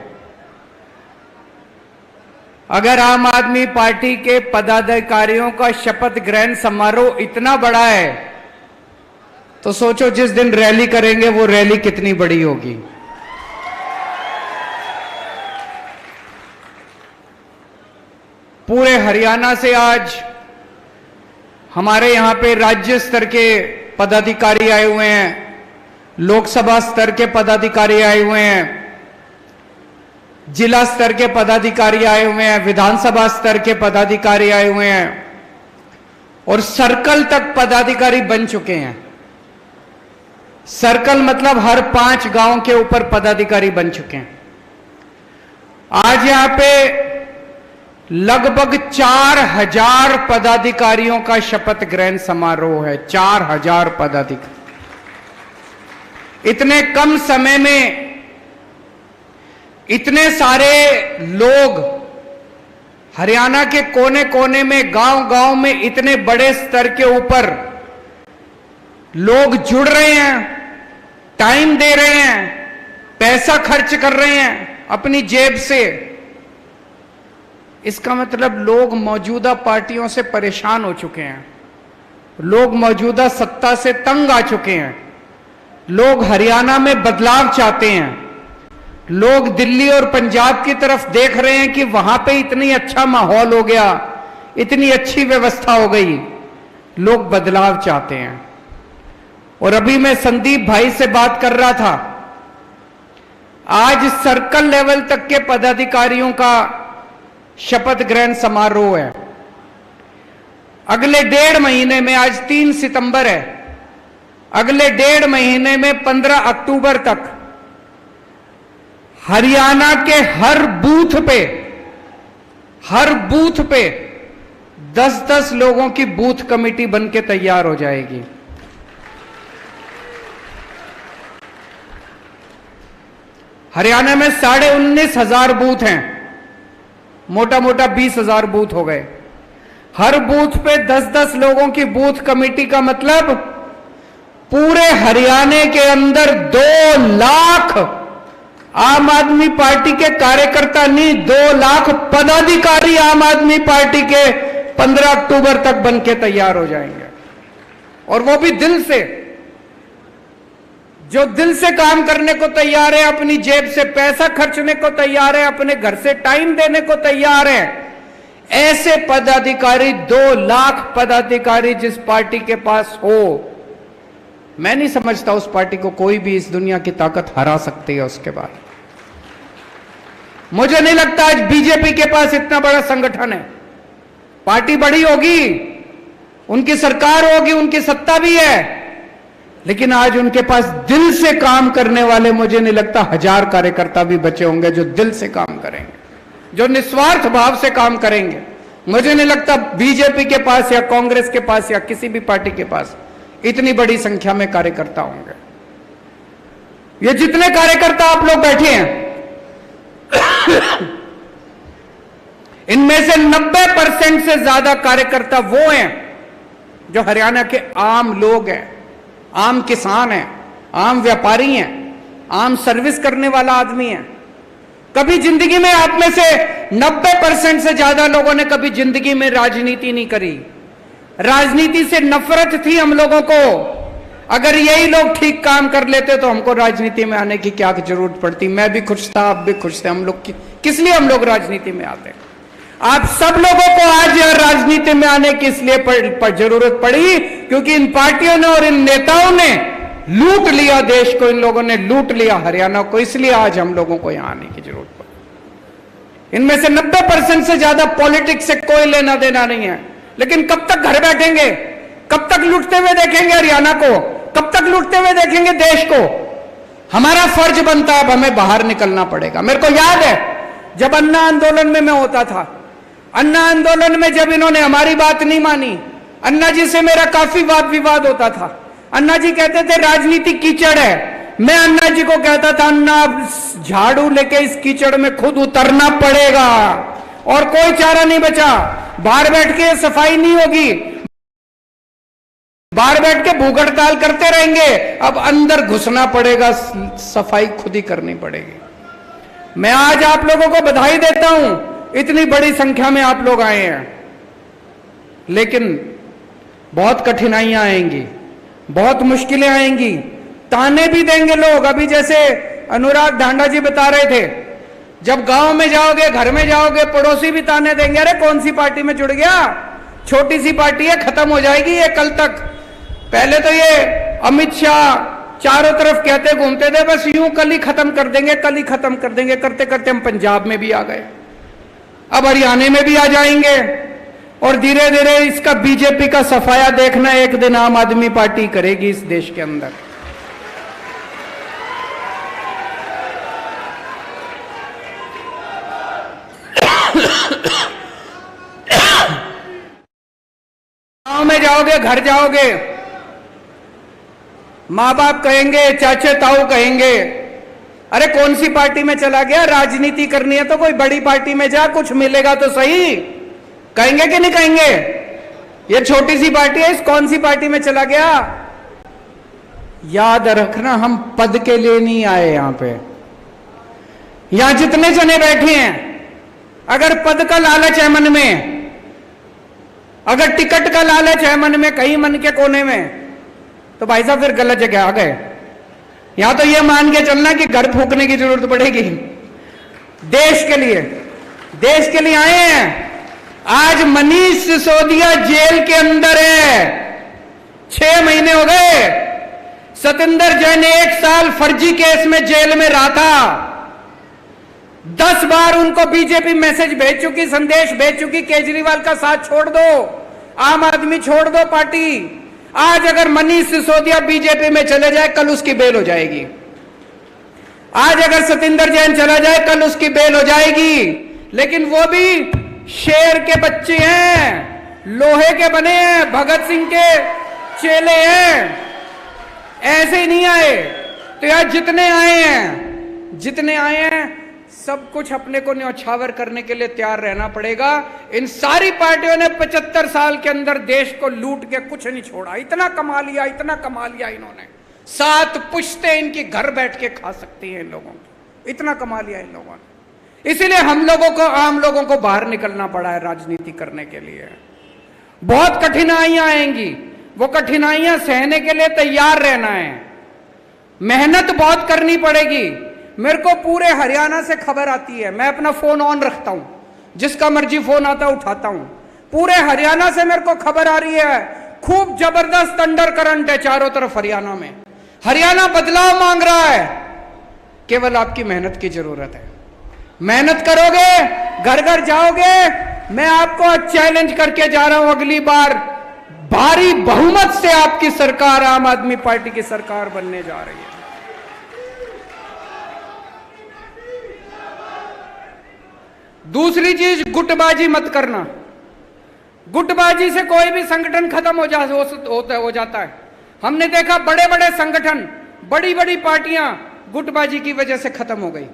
C: अगर आम आदमी पार्टी के पदाधिकारियों का शपथ ग्रहण समारोह इतना बड़ा है तो सोचो जिस दिन रैली करेंगे वो रैली कितनी बड़ी होगी। पूरे हरियाणा से आज हमारे यहां पे राज्य स्तर के पदाधिकारी आए हुए हैं, लोकसभा स्तर के पदाधिकारी आए हुए हैं, जिला स्तर के पदाधिकारी आए हुए हैं, विधानसभा स्तर के पदाधिकारी आए हुए हैं, और सर्कल तक पदाधिकारी बन चुके हैं। सर्कल मतलब हर 5 गांव के ऊपर पदाधिकारी बन चुके हैं। आज यहां पे लगभग 4000 पदाधिकारियों का शपथ ग्रहण समारोह है। 4000 पदाधिकारी। इतने कम समय में इतने सारे लोग हरियाणा के कोने कोने में, गांव गांव में इतने बड़े स्तर के ऊपर लोग जुड़ रहे हैं, टाइम दे रहे हैं, पैसा खर्च कर रहे हैं अपनी जेब से। इसका मतलब लोग मौजूदा पार्टियों से परेशान हो चुके हैं, लोग मौजूदा सत्ता से तंग आ चुके हैं, लोग हरियाणा में बदलाव चाहते हैं, लोग दिल्ली और पंजाब की तरफ देख रहे हैं कि वहां पे इतनी अच्छा माहौल हो गया, इतनी अच्छी व्यवस्था हो गई, लोग बदलाव चाहते हैं। और अभी मैं संदीप भाई से बात कर रहा था, आज सर्कल लेवल तक के पदाधिकारियों का शपथ ग्रहण समारोह है। अगले 1.5 महीने में, आज 3 सितंबर है, अगले 1.5 महीने में 15 अक्टूबर तक हरियाणा के हर बूथ पे, हर बूथ पे 10-10 लोगों की बूथ कमेटी बनके तैयार हो जाएगी। हरियाणा में 19,500 बूथ हैं, मोटा मोटा 20,000 बूथ हो गए। हर बूथ पे 10-10 लोगों की बूथ कमेटी का मतलब पूरे हरियाणा के अंदर 2 लाख आम आदमी पार्टी के कार्यकर्ता नहीं, 2 लाख पदाधिकारी आम आदमी पार्टी के 15 अक्टूबर तक बनके तैयार हो जाएंगे। और वो भी दिल से, जो दिल से काम करने को तैयार है, अपनी जेब से पैसा खर्चने को तैयार है, अपने घर से टाइम देने को तैयार है। ऐसे पदाधिकारी, 2 लाख पदाधिकारी जिस पार्टी के पास हो, मैं नहीं समझता उस पार्टी को कोई भी इस दुनिया की ताकत हरा सकती है। उसके बाद मुझे नहीं लगता आज बीजेपी के पास इतना बड़ा संगठन है। पार्टी बड़ी होगी, उनकी सरकार होगी, उनकी सत्ता भी है, लेकिन आज उनके पास दिल से काम करने वाले मुझे नहीं लगता 1000 कार्यकर्ता भी बचे होंगे जो दिल से काम करेंगे, जो निस्वार्थ भाव से काम करेंगे। मुझे नहीं लगता बीजेपी के पास या कांग्रेस के पास या किसी भी पार्टी के पास इतनी बड़ी संख्या में कार्यकर्ता होंगे। ये जितने कार्यकर्ता आप लोग बैठे हैं, इनमें से 90% से ज्यादा कार्यकर्ता वो हैं जो हरियाणा के आम लोग हैं, आम किसान हैं, आम व्यापारी हैं, आम सर्विस करने वाला आदमी है। कभी जिंदगी में आप में से 90% से ज्यादा लोगों ने कभी जिंदगी में राजनीति नहीं करी। राजनीति से नफरत थी हम लोगों को। अगर यही लोग ठीक काम कर लेते तो हमको राजनीति में आने की क्या जरूरत पड़ती। मैं भी खुश था, आप भी खुश थे। हम लोग किस लिए हम लोग राजनीति में आते? आप सब लोगों को आज राजनीति में आने की इसलिए जरूरत पड़ी क्योंकि इन पार्टियों ने और इन नेताओं ने लूट लिया देश को, इन लोगों ने लूट लिया हरियाणा को, इसलिए आज हम लोगों को यहां आने की जरूरत पड़ी। इनमें से 90% से ज्यादा पॉलिटिक्स से कोई लेना देना नहीं है। लेकिन कब तक घर बैठेंगे? कब तक लूटते हुए देखेंगे हरियाणा को? कब तक लूटते हुए देखेंगे देश को? हमारा फर्ज बनता है, अब हमें बाहर निकलना पड़ेगा। मेरे को याद है जब अन्ना आंदोलन में मैं होता था, अन्ना आंदोलन में जब इन्होंने हमारी बात नहीं मानी, अन्ना जी से मेरा काफी वाद विवाद होता था। अन्ना जी कहते थे राजनीति कीचड़ है। मैं अन्ना जी को कहता था अन्ना झाड़ू लेके इस कीचड़ में खुद उतरना पड़ेगा और कोई चारा नहीं बचा। बाहर बैठ के सफाई नहीं होगी, बाहर बैठ के भूख हड़ताल करते रहेंगे, अब अंदर घुसना पड़ेगा, सफाई खुद ही करनी पड़ेगी। मैं आज आप लोगों को बधाई देता हूं, इतनी बड़ी संख्या में आप लोग आए हैं, लेकिन बहुत कठिनाइयां आएंगी, बहुत मुश्किलें आएंगी, ताने भी देंगे लोग। अभी जैसे अनुराग ढांडा जी बता रहे थे, जब गांव में जाओगे, घर में जाओगे, पड़ोसी भी ताने देंगे, अरे कौन सी पार्टी में जुड़ गया, छोटी सी पार्टी है, खत्म हो जाएगी ये कल तक। पहले तो ये अमित शाह चारों तरफ कहते घूमते थे बस यूं कल ही खत्म कर देंगे, कल ही खत्म कर देंगे, करते करते हम पंजाब में भी आ गए, अब हरियाणा में भी आ जाएंगे और धीरे धीरे इसका बीजेपी का सफाया देखना एक दिन आम आदमी पार्टी करेगी इस देश के अंदर। गांव में जाओगे, घर जाओगे, मां बाप कहेंगे, चाचे ताऊ कहेंगे, अरे कौन सी पार्टी में चला गया, राजनीति करनी है तो कोई बड़ी पार्टी में जा, कुछ मिलेगा तो सही। कहेंगे कि नहीं कहेंगे? ये छोटी सी पार्टी है, इस कौन सी पार्टी में चला गया। याद रखना, हम पद के लिए नहीं आए यहां पे। यहां जितने जने बैठे हैं, अगर पद का लालच है मन में, अगर टिकट का लालच है मन में कहीं मन के कोने में, तो भाई साहब फिर गलत जगह आ गए। यहां तो ये मान के चलना कि घर फूकने की जरूरत पड़ेगी। देश के लिए आए हैं। आज मनीष सिसोदिया जेल के अंदर है, 6 महीने हो गए। सतिंदर जैन 1 साल फर्जी केस में जेल में रहा था। 10 बार उनको बीजेपी मैसेज भेज चुकी, संदेश भेज चुकी, केजरीवाल का साथ छोड़ दो, आम आदमी छोड़ दो पार्टी। आज अगर मनीष सिसोदिया बीजेपी में चले जाए, कल उसकी बेल हो जाएगी। आज अगर सतिंदर जैन चला जाए, कल उसकी बेल हो जाएगी। लेकिन वो भी शेर के बच्चे हैं, लोहे के बने हैं, भगत सिंह के चेले हैं, ऐसे ही नहीं आए। तो यार जितने आए हैं सब कुछ अपने को न्यौछावर करने के लिए तैयार रहना पड़ेगा। इन सारी पार्टियों ने 75 साल के अंदर देश को लूट के कुछ नहीं छोड़ा। इतना कमा लिया इन्होंने, 7 पुश्ते इनकी घर बैठ के खा सकती हैं इन लोगों को, इतना कमा लिया इन लोगों ने। इसीलिए हम लोगों को, आम लोगों को बाहर निकलना पड़ा है राजनीति करने के लिए। बहुत कठिनाइयां आएंगी, वो कठिनाइयां सहने के लिए तैयार रहना है, मेहनत बहुत करनी पड़ेगी। मेरे को पूरे हरियाणा से खबर आती है, मैं अपना फोन ऑन रखता हूं, जिसका मर्जी फोन आता उठाता हूं। पूरे हरियाणा से मेरे को खबर आ रही है, खूब जबरदस्त अंडर करंट है चारों तरफ हरियाणा में। हरियाणा बदलाव मांग रहा है, केवल आपकी मेहनत की जरूरत है। मेहनत करोगे, घर घर जाओगे, मैं आपको चैलेंज करके जा रहा हूं, अगली बार भारी बहुमत से आपकी सरकार, आम आदमी पार्टी की सरकार बनने जा रही है। दूसरी चीज, गुटबाजी मत करना। गुटबाजी से कोई भी संगठन खत्म हो जाता है। हमने देखा बड़े बड़े संगठन, बड़ी बड़ी पार्टियां गुटबाजी की वजह से खत्म हो गई।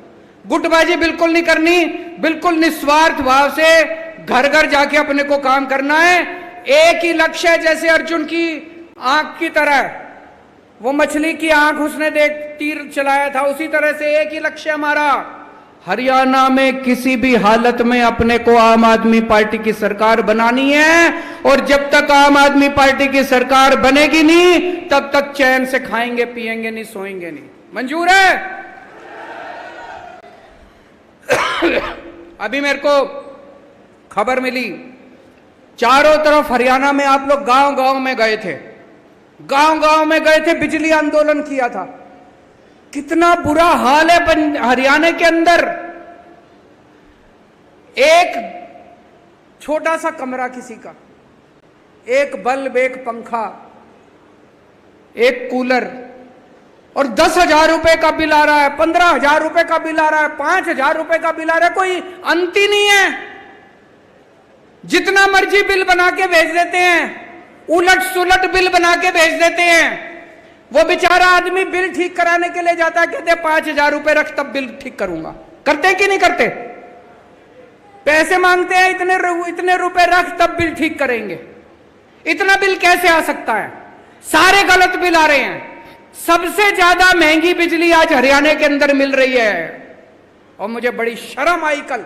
C: गुटबाजी बिल्कुल नहीं करनी, बिल्कुल निस्वार्थ भाव से घर घर जाके अपने को काम करना है। एक ही लक्ष्य है, जैसे अर्जुन की आंख की तरह, वो मछली की आंख उसने तीर चलाया था, उसी तरह से एक ही लक्ष्य हमारा, हरियाणा में किसी भी हालत में अपने को आम आदमी पार्टी की सरकार बनानी है। और जब तक आम आदमी पार्टी की सरकार बनेगी नहीं, तब तक चैन से खाएंगे पिएंगे नहीं, सोएंगे नहीं। मंजूर है? अभी मेरे को खबर मिली, चारों तरफ हरियाणा में आप लोग गांव गांव में गए थे, बिजली आंदोलन किया था। कितना बुरा हाल है हरियाणा के अंदर। एक छोटा सा कमरा किसी का, एक बल्ब, एक पंखा, एक कूलर, और 10,000 रुपए का बिल आ रहा है, 15,000 रुपए का बिल आ रहा है, 5,000 रुपए का बिल आ रहा है। कोई अंत ही नहीं है। जितना मर्जी बिल बना के भेज देते हैं, उलट सुलट बिल बना के भेज देते हैं। वो बेचारा आदमी बिल ठीक कराने के लिए जाता है, कहते 5,000 रुपए रख तब बिल ठीक करूंगा। करते कि नहीं करते? पैसे मांगते हैं, इतने रुपए रख तब बिल ठीक करेंगे। इतना बिल कैसे आ सकता है? सारे गलत बिल आ रहे हैं। सबसे ज्यादा महंगी बिजली आज हरियाणा के अंदर मिल रही है। और मुझे बड़ी शर्म आई कल,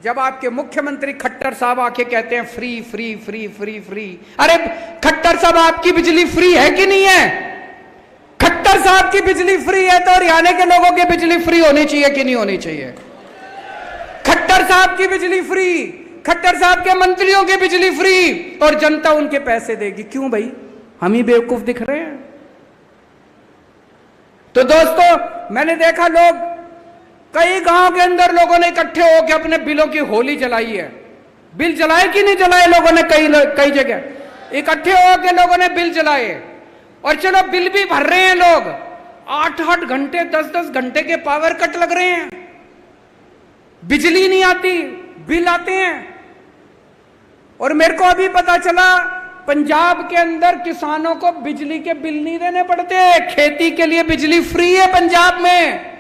C: जब आपके मुख्यमंत्री खट्टर साहब आके कहते हैं free free free free free. अरे खट्टर साहब, आपकी बिजली फ्री है कि नहीं है? खट्टर साहब की बिजली फ्री है तो हरियाणा के लोगों की बिजली फ्री होनी चाहिए कि नहीं होनी चाहिए? खट्टर साहब की बिजली फ्री, खट्टर साहब के मंत्रियों की बिजली फ्री, और जनता उनके पैसे देगी। क्यों भाई? हम ही बेवकूफ दिख रहे हैं? तो दोस्तों, मैंने देखा लोग, कई गांव के अंदर लोगों ने इकट्ठे होकर अपने बिलों की होली जलाई है। बिल जलाए कि नहीं जलाए लोगों ने? कई जगह इकट्ठे होकर लोगों ने बिल जलाए। और चलो बिल भी भर रहे हैं लोग, 8-8 घंटे 10-10 घंटे के पावर कट लग रहे हैं, बिजली नहीं आती, बिल आते हैं। और मेरे को अभी पता चला, पंजाब के अंदर किसानों को बिजली के बिल नहीं देने पड़ते, खेती के लिए बिजली फ्री है पंजाब में।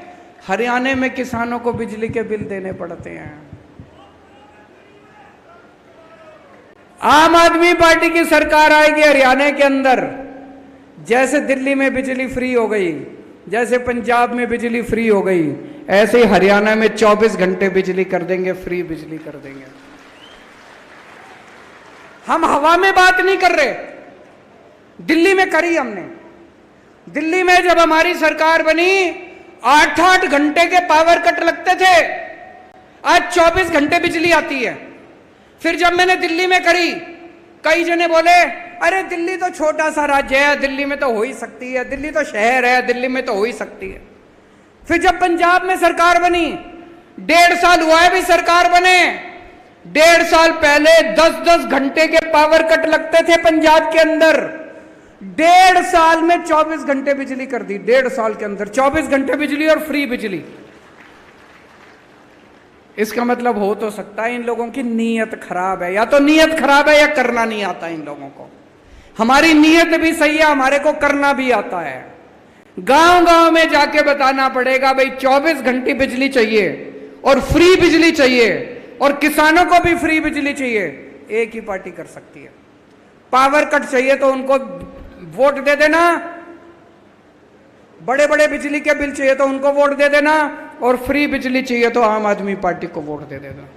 C: हरियाणा में किसानों को बिजली के बिल देने पड़ते हैं। आम आदमी पार्टी की सरकार आएगी हरियाणा के अंदर, जैसे दिल्ली में बिजली फ्री हो गई, जैसे पंजाब में बिजली फ्री हो गई, ऐसे ही हरियाणा में 24 घंटे बिजली कर देंगे, फ्री बिजली कर देंगे। हम हवा में बात नहीं कर रहे, दिल्ली में करी हमने। दिल्ली में जब हमारी सरकार बनी, 8-8 घंटे के पावर कट लगते थे, आज 24 घंटे बिजली आती है। फिर जब मैंने दिल्ली में करी, कई जने बोले अरे दिल्ली तो छोटा सा राज्य है, दिल्ली में तो हो ही सकती है, दिल्ली तो शहर है, दिल्ली में तो हो ही सकती है। फिर जब पंजाब में सरकार बनी, 1.5 साल हुआ है भी सरकार बने, 1.5 साल पहले 10-10 घंटे के पावर कट लगते थे पंजाब के अंदर। 1.5 साल में 24 घंटे बिजली कर दी, 1.5 साल के अंदर 24 घंटे बिजली और फ्री बिजली। इसका मतलब हो तो सकता है इन लोगों की नीयत खराब है, या तो नीयत खराब है या करना नहीं आता इन लोगों को। हमारी नीयत भी सही है, हमारे को करना भी आता है। गांव गांव में जाके बताना पड़ेगा भाई 24 घंटे बिजली चाहिए और फ्री बिजली चाहिए और किसानों को भी फ्री बिजली चाहिए। एक ही पार्टी कर सकती है। पावर कट चाहिए तो उनको वोट दे देना, बड़े बड़े बिजली के बिल चाहिए तो उनको वोट दे देना, और फ्री बिजली चाहिए तो आम आदमी पार्टी को वोट दे देना।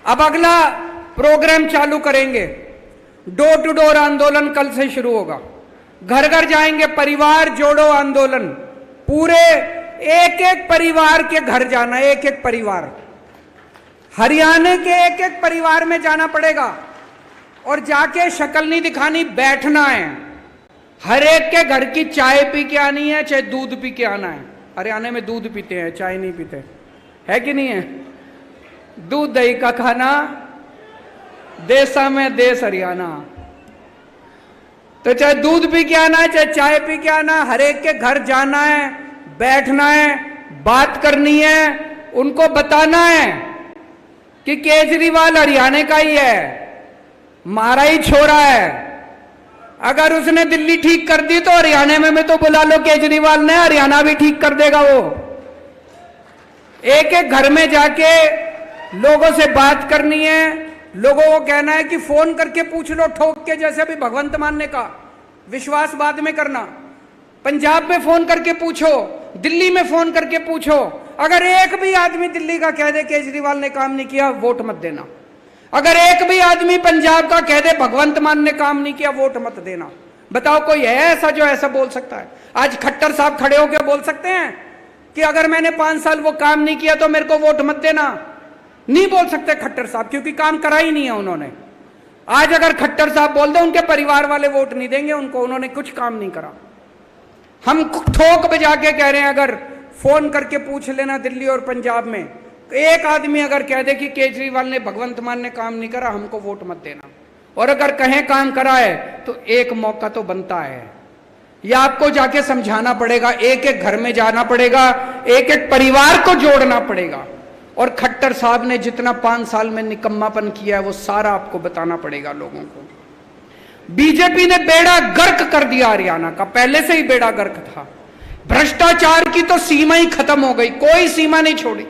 C: अब अगला प्रोग्राम चालू करेंगे, डोर टू डोर आंदोलन कल से शुरू होगा। घर घर जाएंगे, परिवार जोड़ो आंदोलन। पूरे एक एक परिवार के घर जाना, एक एक परिवार, हरियाणा के एक एक परिवार में जाना पड़ेगा और जाके शक्ल नहीं दिखानी, बैठना है। हर एक के घर की चाय पी के आनी है, चाहे दूध पी के आना है। हरियाणा में दूध पीते हैं, चाय नहीं पीते, है कि नहीं है? दूध दही का खाना, देसा में देश हरियाणा। तो चाहे दूध पी के आना है, चाहे चाय पी के आना है, हर एक के घर जाना है, बैठना है, बात करनी है, उनको बताना है कि केजरीवाल हरियाणा का ही है, मारा ही छोड़ा है। अगर उसने दिल्ली ठीक कर दी तो हरियाणा में तो बुला लो केजरीवाल ने, हरियाणा भी ठीक कर देगा वो। एक एक घर में जाके लोगों से बात करनी है, लोगों को कहना है कि फोन करके पूछ लो, ठोक के, जैसे अभी भगवंत मान ने कहा, विश्वास बाद में करना। पंजाब में फोन करके पूछो, दिल्ली में फोन करके पूछो। अगर एक भी आदमी दिल्ली का कह दे केजरीवाल ने काम नहीं किया, वोट मत देना। अगर एक भी आदमी पंजाब का कह दे भगवंत मान ने काम नहीं किया, वोट मत देना। बताओ कोई है ऐसा जो ऐसा बोल सकता है? आज खट्टर साहब खड़े होकर बोल सकते हैं कि अगर मैंने 5 साल वो काम नहीं किया तो मेरे को वोट मत देना? नहीं बोल सकते खट्टर साहब, क्योंकि काम करा ही नहीं है उन्होंने। आज अगर खट्टर साहब बोल दे, उनके परिवार वाले वोट नहीं देंगे उनको, उन्होंने कुछ काम नहीं करा। हम ठोक बजा के कह रहे हैं, अगर फोन करके पूछ लेना दिल्ली और पंजाब में, एक आदमी अगर कह दे कि केजरीवाल ने भगवंत मान ने काम नहीं करा, हमको वोट मत देना। और अगर कहें काम करा है तो एक मौका तो बनता है, या आपको जाके समझाना पड़ेगा, एक एक घर में जाना पड़ेगा, एक एक परिवार को जोड़ना पड़ेगा। और खट्टर साहब ने जितना 5 साल में निकम्मापन किया है वो सारा आपको बताना पड़ेगा लोगों को। बीजेपी ने बेड़ा गर्क कर दिया हरियाणा का, पहले से ही बेड़ा गर्क था। भ्रष्टाचार की तो सीमा ही खत्म हो गई, कोई सीमा नहीं छोड़ी।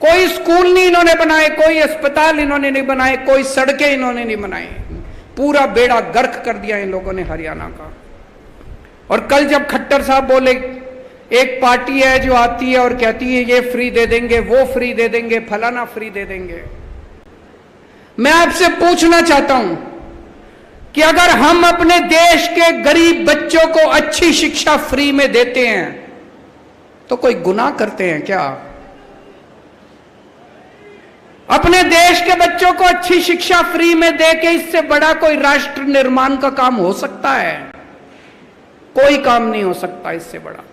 C: कोई स्कूल नहीं इन्होंने बनाए, कोई अस्पताल इन्होंने नहीं बनाए, कोई सड़कें इन्होंने नहीं बनाई। पूरा बेड़ा गर्क कर दिया इन लोगों ने हरियाणा का। और कल जब खट्टर साहब बोले, एक पार्टी है जो आती है और कहती है ये फ्री दे देंगे, वो फ्री दे देंगे, फलाना फ्री दे देंगे। मैं आपसे पूछना चाहता हूं कि अगर हम अपने देश के गरीब बच्चों को अच्छी शिक्षा फ्री में देते हैं तो कोई गुनाह करते हैं क्या? अपने देश के बच्चों को अच्छी शिक्षा फ्री में देके इससे बड़ा कोई राष्ट्र निर्माण का काम हो सकता है? कोई काम नहीं हो सकता इससे बड़ा।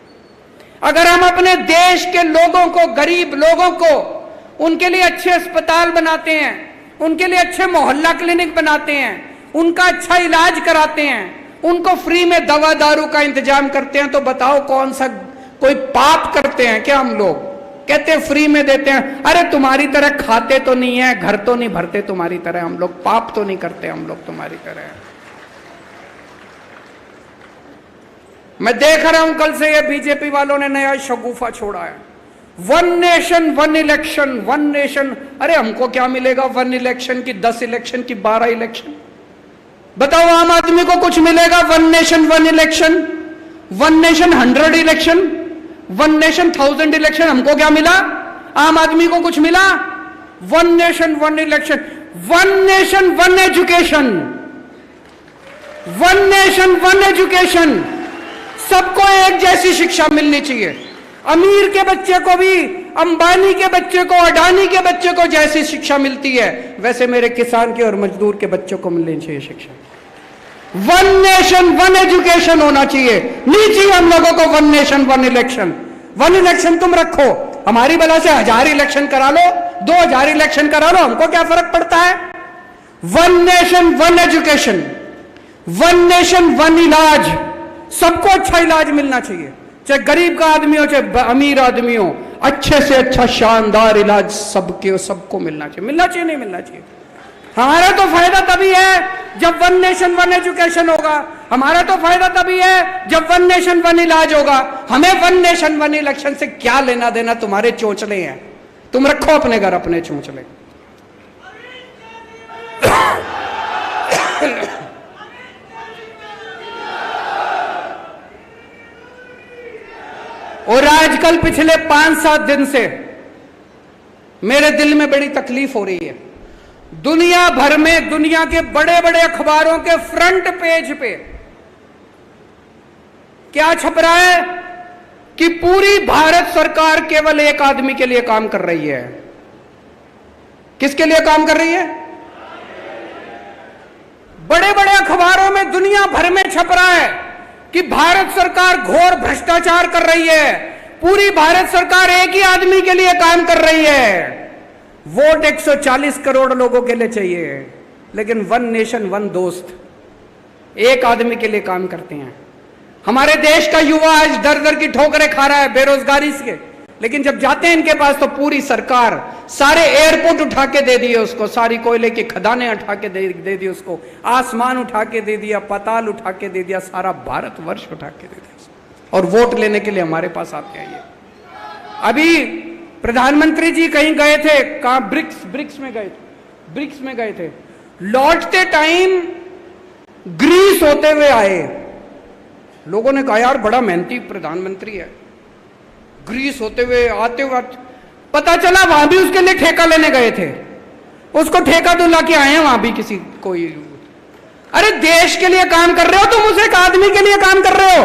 C: अगर हम अपने देश के लोगों को, गरीब लोगों को, उनके लिए अच्छे अस्पताल बनाते हैं, उनके लिए अच्छे मोहल्ला क्लिनिक बनाते हैं, उनका अच्छा इलाज कराते हैं, उनको फ्री में दवा दारू का इंतजाम करते हैं, तो बताओ कौन सा कोई पाप करते हैं क्या हम लोग? कहते हैं फ्री में देते हैं। अरे तुम्हारी तरह खाते तो नहीं है, घर तो नहीं भरते तुम्हारी तरह हम लोग, पाप तो नहीं करते हम लोग तुम्हारी तरह। मैं देख रहा हूं कल से ये बीजेपी वालों ने नया शगुफा छोड़ा है, 1 नेशन 1 इलेक्शन, 1 नेशन। अरे हमको क्या मिलेगा 1 इलेक्शन की, 10 इलेक्शन की, 12 इलेक्शन? बताओ आम आदमी को कुछ मिलेगा 1 nation 1 election, 1 nation 100 election, 1 nation 1000 election? हमको क्या मिला? आम आदमी को कुछ मिला? 1 nation 1 election, 1 nation 1 education, 1 nation 1 education. सबको एक जैसी शिक्षा मिलनी चाहिए। अमीर के बच्चे को भी, अंबानी के बच्चे को, अडानी के बच्चे को जैसी शिक्षा मिलती है, वैसे मेरे किसान के और मजदूर के बच्चों को मिलनी चाहिए शिक्षा। 1 नेशन 1 एजुकेशन होना चाहिए। नहीं चाहिए हम लोगों को 1 नेशन 1 इलेक्शन। 1 इलेक्शन तुम रखो, हमारी बला से 1000 इलेक्शन करा लो, 2000 इलेक्शन करा लो, हमको क्या फर्क पड़ता है? 1 नेशन 1 एजुकेशन, 1 नेशन 1 इलाज। सबको अच्छा इलाज मिलना चाहिए, चाहे गरीब का आदमी हो चाहे अमीर आदमी हो। अच्छे से अच्छा शानदार इलाज सबको मिलना चाहिए। मिलना चाहिए नहीं मिलना चाहिए? हमारा तो फायदा तभी है जब वन नेशन वन एजुकेशन होगा। हमारा तो फायदा तभी है जब वन नेशन वन इलाज होगा। हमें वन नेशन वन इलेक्शन से क्या लेना देना? तुम्हारे चोंचले हैं, तुम रखो अपने घर अपने चोंचले। और आजकल पिछले 5-7 दिन से मेरे दिल में बड़ी तकलीफ हो रही है। दुनिया भर में दुनिया के बड़े बड़े अखबारों के फ्रंट पेज पे क्या छप रहा है कि पूरी भारत सरकार केवल एक आदमी के लिए काम कर रही है। किसके लिए काम कर रही है? बड़े बड़े अखबारों में दुनिया भर में छप रहा है कि भारत सरकार घोर भ्रष्टाचार कर रही है। पूरी भारत सरकार एक ही आदमी के लिए काम कर रही है। वोट 140 करोड़ लोगों के लिए चाहिए, लेकिन वन नेशन वन दोस्त एक आदमी के लिए काम करते हैं। हमारे देश का युवा आज दर दर की ठोकरें खा रहा है बेरोजगारी से, लेकिन जब जाते हैं इनके पास तो पूरी सरकार सारे एयरपोर्ट उठा के दे दिए उसको, सारी कोयले की खदानें उठा के दे दी उसको, आसमान उठा के दे दिया, पाताल उठा के दे दिया, सारा भारतवर्ष उठा के दे दिया। और वोट लेने के लिए हमारे पास आते हैं ये। अभी प्रधानमंत्री जी कहीं गए थे, कहां? ब्रिक्स में गए थे। लौटते टाइम ग्रीस होते हुए आए। लोगों ने कहा यार बड़ा मेहनती प्रधानमंत्री है। ग्रीस होते हुए आते हुए पता चला वहां भी उसके लिए ठेका लेने गए थे, उसको ठेका दिला के आए हैं वहां भी किसी कोई। अरे देश के लिए काम कर रहे हो तुम, उसे एक आदमी के लिए काम कर रहे हो।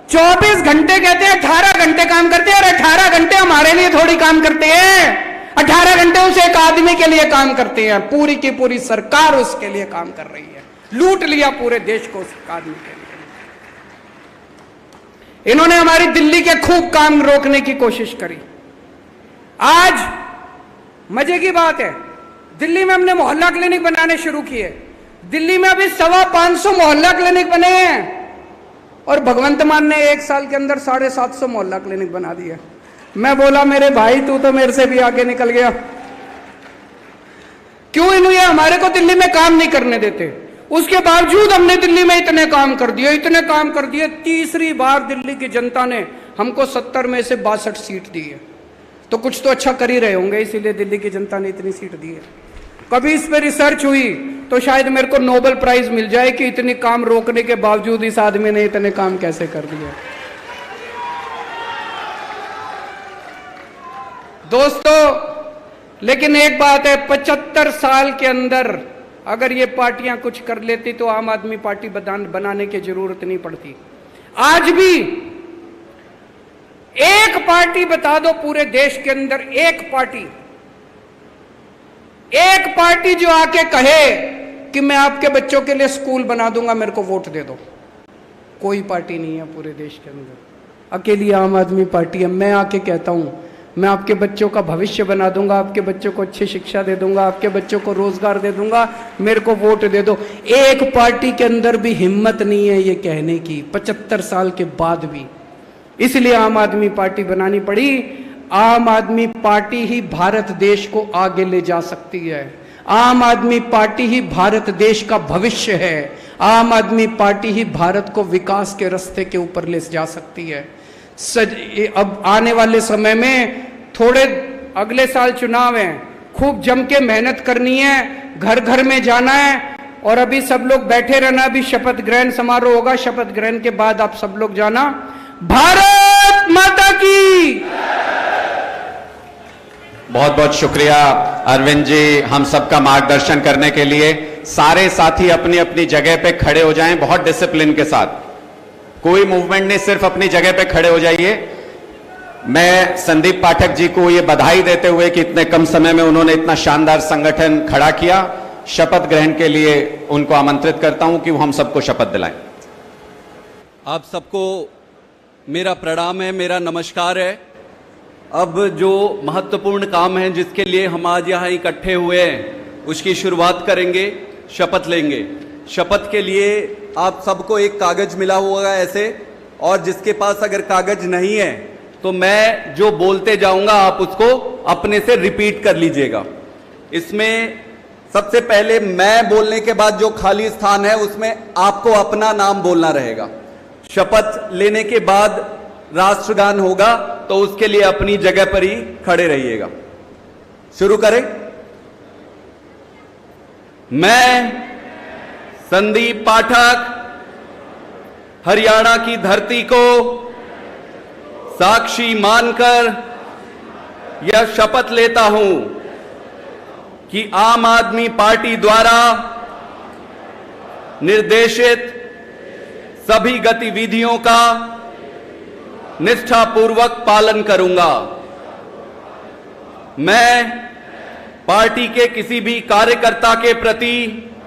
C: 24 घंटे कहते हैं 18 घंटे काम करते हैं, और 18 घंटे हमारे लिए थोड़ी काम करते हैं। 18 घंटे उस एक आदमी के लिए काम करते हैं। पूरी की पूरी सरकार उसके लिए काम कर रही है। लूट लिया पूरे देश को उस आदमी के लिए। इन्होंने हमारी दिल्ली के खूब काम रोकने की कोशिश करी। आज मजे की बात है, दिल्ली में हमने मोहल्ला क्लिनिक बनाने शुरू किए। दिल्ली में अभी 550 मोहल्ला क्लिनिक बने हैं, और भगवंत मान ने 1 साल के अंदर 750 मोहल्ला क्लिनिक बना दिया। मैं बोला मेरे भाई तू तो मेरे से भी आगे निकल गया। क्यों इन्हें हमारे को दिल्ली में काम नहीं करने देते? उसके बावजूद हमने दिल्ली में इतने काम कर दिए। तीसरी बार दिल्ली की जनता ने हमको 70 में से 62 सीट दी है। तो कुछ तो अच्छा कर ही रहे होंगे, इसीलिए दिल्ली की जनता ने इतनी सीट दी है। कभी इस पे रिसर्च हुई तो शायद मेरे को नोबेल प्राइज मिल जाए कि इतने काम रोकने के बावजूद इस आदमी ने इतने काम कैसे कर दिए। दोस्तों, लेकिन एक बात है, 75 साल के अंदर अगर ये पार्टियां कुछ कर लेती तो आम आदमी पार्टी बनाने की जरूरत नहीं पड़ती। आज भी एक पार्टी बता दो पूरे देश के अंदर, एक पार्टी जो आके कहे कि मैं आपके बच्चों के लिए स्कूल बना दूंगा, मेरे को वोट दे दो। कोई पार्टी नहीं है पूरे देश के अंदर, अकेली आम आदमी पार्टी है। मैं आके कहता हूं मैं आपके बच्चों का भविष्य बना दूंगा, आपके बच्चों को अच्छी शिक्षा दे दूंगा, आपके बच्चों को रोजगार दे दूंगा, मेरे को वोट दे दो। एक पार्टी के अंदर भी हिम्मत नहीं है ये कहने की, 75 साल के बाद भी। इसलिए आम आदमी पार्टी बनानी पड़ी। आम आदमी पार्टी ही भारत देश को आगे ले जा सकती है। आम आदमी पार्टी ही भारत देश का भविष्य है। आम आदमी पार्टी ही भारत को विकास के रास्ते के ऊपर ले जा सकती है। अब आने वाले समय में थोड़े अगले साल चुनाव हैं, खूब जम के मेहनत करनी है, घर घर में जाना है, और अभी सब लोग बैठे रहना। अभी शपथ ग्रहण समारोह होगा, शपथ ग्रहण के बाद आप सब लोग जाना। भारत माता की।
A: बहुत बहुत शुक्रिया अरविंद जी, हम सबका मार्गदर्शन करने के लिए। सारे साथी अपनी अपनी जगह पे खड़े हो जाएं, बहुत डिसिप्लिन के साथ, कोई मूवमेंट नहीं, सिर्फ अपनी जगह पे खड़े हो जाइए। मैं संदीप पाठक जी को ये बधाई देते हुए कि इतने कम समय में उन्होंने इतना शानदार संगठन खड़ा किया, शपथ ग्रहण के लिए उनको आमंत्रित करता हूं कि वो हम सबको शपथ दिलाएं।
D: आप सबको मेरा प्रणाम है, मेरा नमस्कार है। अब जो महत्वपूर्ण काम है जिसके लिए हम आज यहाँ इकट्ठे हुए हैं, उसकी शुरुआत करेंगे, शपथ लेंगे। शपथ के लिए आप सबको एक कागज मिला हुआ है ऐसे, और जिसके पास अगर कागज नहीं है तो मैं जो बोलते जाऊंगा आप उसको अपने से रिपीट कर लीजिएगा। इसमें सबसे पहले मैं बोलने के बाद जो खाली स्थान है उसमें आपको अपना नाम बोलना रहेगा। शपथ लेने के बाद राष्ट्रगान होगा तो उसके लिए अपनी जगह पर ही खड़े रहिएगा। शुरू करें। मैं संदीप पाठक हरियाणा की धरती को साक्षी मानकर यह शपथ लेता हूं कि आम आदमी पार्टी द्वारा निर्देशित सभी गतिविधियों का निष्ठापूर्वक पालन करूंगा। मैं पार्टी के किसी भी कार्यकर्ता के प्रति